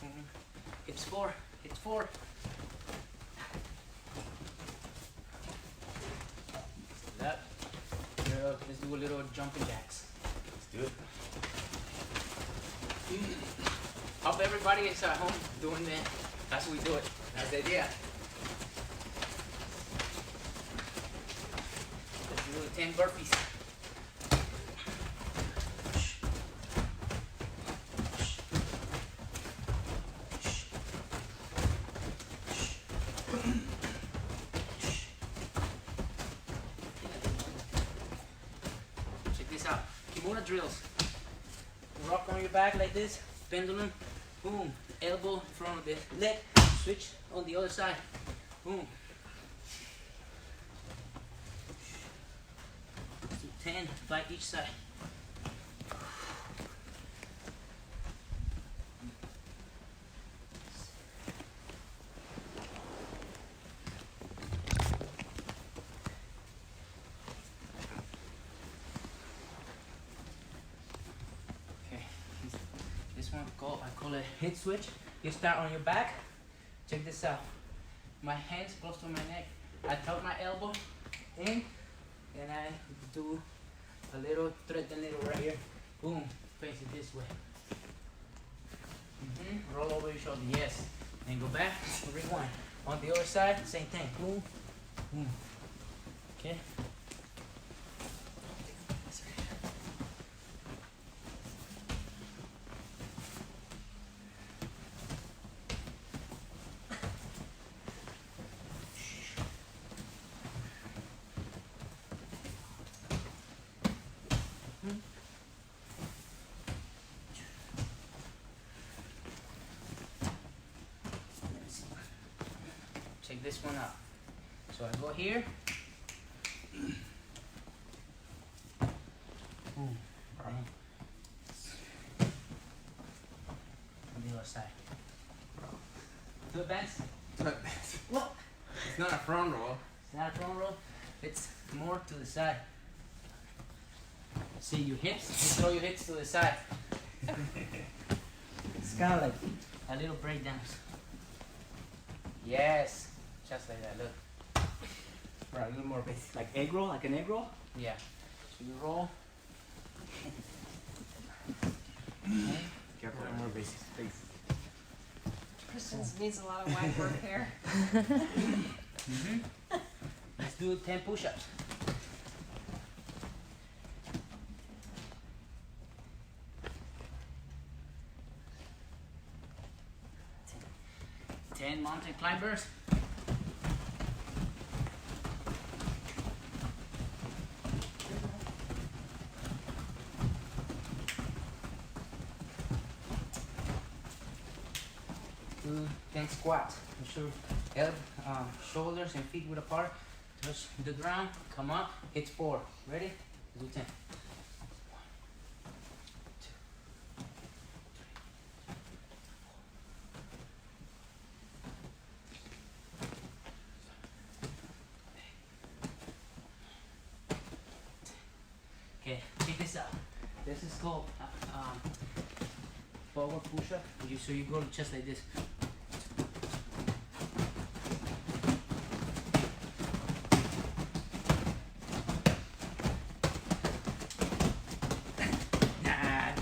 Boom. Hips 4. Hips 4. That. Let's do a little jumping jacks. Let's do it. Hope everybody is at home doing that. That's what we do it. That's the idea. Let's do 10 burpees. Check this out. Kimura drills. Rock on your back like this. Pendulum. Boom. Elbow in front of the leg. Switch on the other side. Boom. Let's do 10 by each side. Okay. This one I call it hit switch. You start on your back. Check this out. My hands close to my neck. I tuck my elbow in and I do a little thread the needle right here. Boom. Face it this way. Roll over your shoulder. Yes. And go back. Rewind. On the other side, same thing. Boom. Boom. Okay. Check this one out. So I go here. Boom. Bang. On the other side. Two bands. What? It's not a front roll. It's not a front roll. It's more to the side. See your hips. You throw your hips to the side. It's kind of like a little breakdowns. Yes. Just like that, look. Right, a little more basic. Like egg roll, like an egg roll? Yeah. So you roll. Careful, more basic. Thanks. Cristian needs a lot of wide work here. Let's do 10 push-ups. Ten mountain climbers. Do 10 squats. Make sure shoulders and feet width apart. Touch the ground. Come up. Hit 4. Ready? Do 10. Okay, check this out. This is called forward push-up. So you go just like this.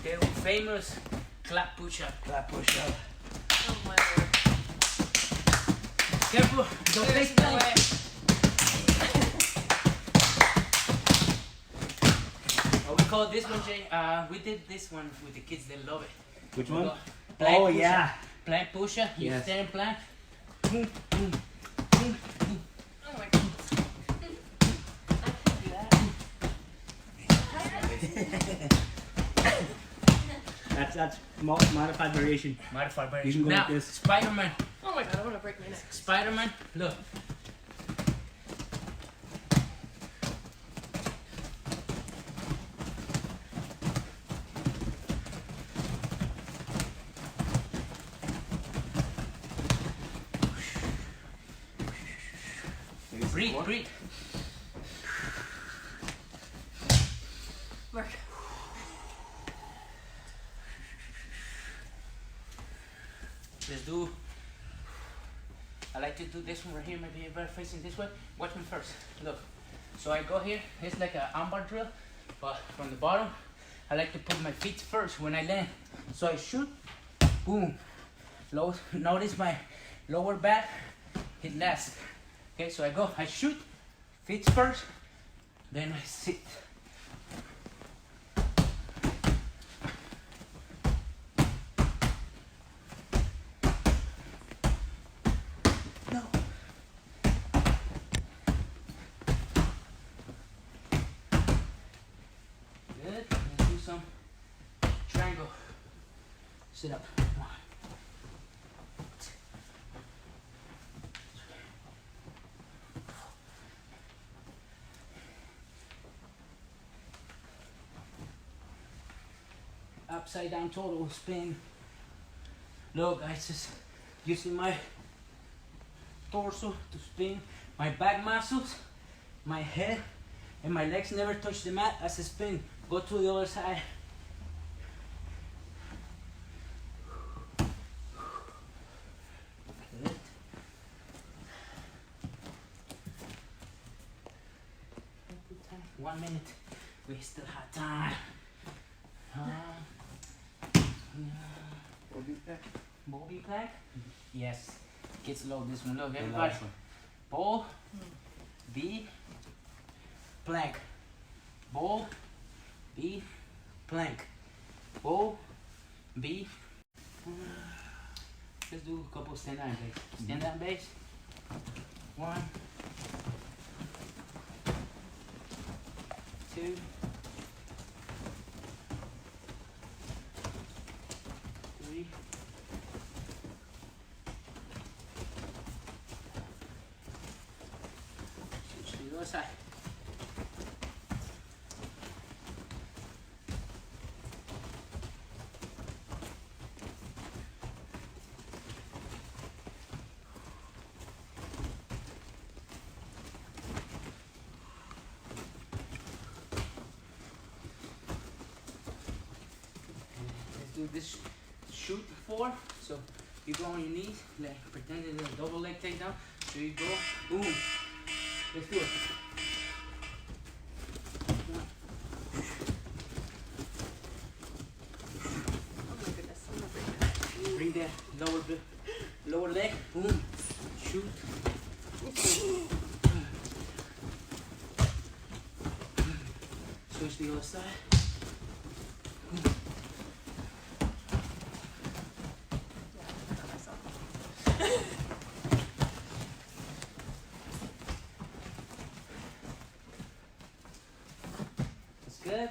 The famous clap push-up. Clap push-up. Oh my word. Careful, don't There's face no plank. way. Oh, we call this one, Jay. We did this one with the kids. They love it. Which We one? go plank Oh, push-up. yeah. Plank push-up. You Yes. stand in plank. Boom, boom, boom, boom. Oh my god. I can do that. That's modified variation. Modified You variation. can go Now, like this. Spider-Man. Oh my god, I want to break my neck. Spider-Man, look. Breathe, breathe. Let's do. I like to do this one right here. Maybe you're better facing this way. Watch me first. Look. So I go here. It's like an armbar drill, but from the bottom, I like to put my feet first when I land. So I shoot. Boom. Notice my lower back hit last. Okay, so I go. I shoot. Feet first. Then I sit. No. Good. Let's do some triangle. Sit up. One. Upside down total spin. Look, guys, just using my torso to spin. My back muscles, my head, and my legs never touch the mat as I spin. Go to the other side. Good. 1 minute. We still have time. Bobby plank? Yes. Gets low this one. Look, everybody. Ball, B, plank. Ball, B, plank. Ball, B. Let's do a couple stand down base. Stand down base. 1, 2. 3. Switch to the other side. Let's do this shoot 4. So you go on your knees, like pretend it's a double leg takedown. So you go, boom. Let's do it. Oh my goodness, I'm not bringing that. Bring that lower leg, boom, shoot. Switch to the other side. That's good.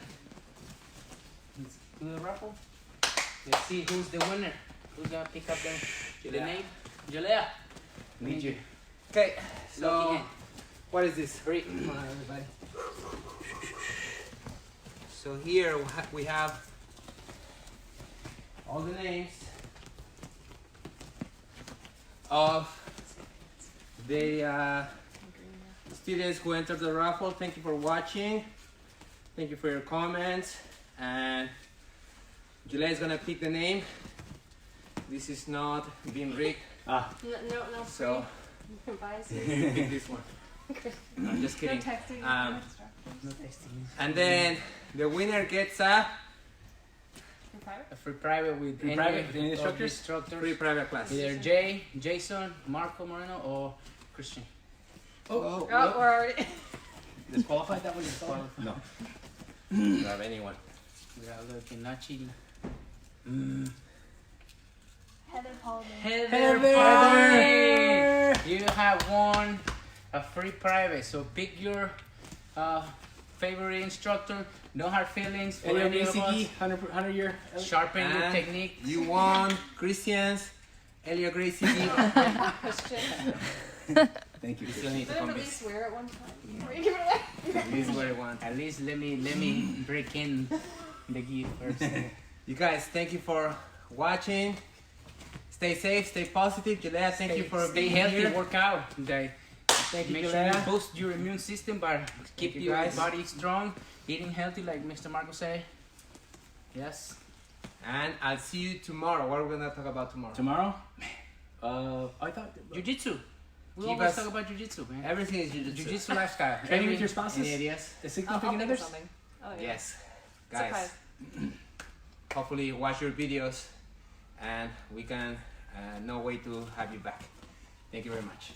Let's do the raffle. Let's see who's the winner. Who's gonna pick up the name? Jalaya. Meet you. Okay, Lucky so hand. what is this? Great. Come on, everybody. So here we have all the names of the students who entered the raffle. Thank you for watching. Thank you for your comments. And Jalaya is gonna pick the name. This is not being rigged. No, So you can buy us. you pick this one. I'm just kidding. No texting. Um, No instructions. No testing. And then the winner gets a For private? A free private with Free any private of with any the instructors? instructors. free private class. Either Jay, Jason, Marco Moreno, or Cristian. Oh, we're already. Disqualified that one disqualified? No. You have anyone. We are looking, not cheating. Heather Paul. Heather Party! You have won a free private, so pick your favorite instructor. No hard feelings for any of us. 100 year. Sharpen your And technique. You won Cristian's Elia Gracie. Christian. Thank you. You still need to Did I at convince. least swear at one time before you give it away? This is what I want. At least let me break in the gift first. You guys, thank you for watching. Stay safe, stay positive. Jalaya, thank you for stay being healthy, here. work out. They Thank you, make sure you Jalaya. boost your immune system by keep you, your guys. body strong, eating healthy like Mr. Marco said. Yes. And I'll see you tomorrow. What are we gonna talk about tomorrow? Tomorrow? I thought Jiu-Jitsu. We Keep always us- talk about Jiu-Jitsu, man. Everything is Jiu-Jitsu. Jiu-Jitsu lifestyle. training with your spouses. Any ideas? The I'll significant think of others. something. Oh, yeah. Yes. It's okay. Guys, hopefully watch your videos and we can know way to have you back. Thank you very much.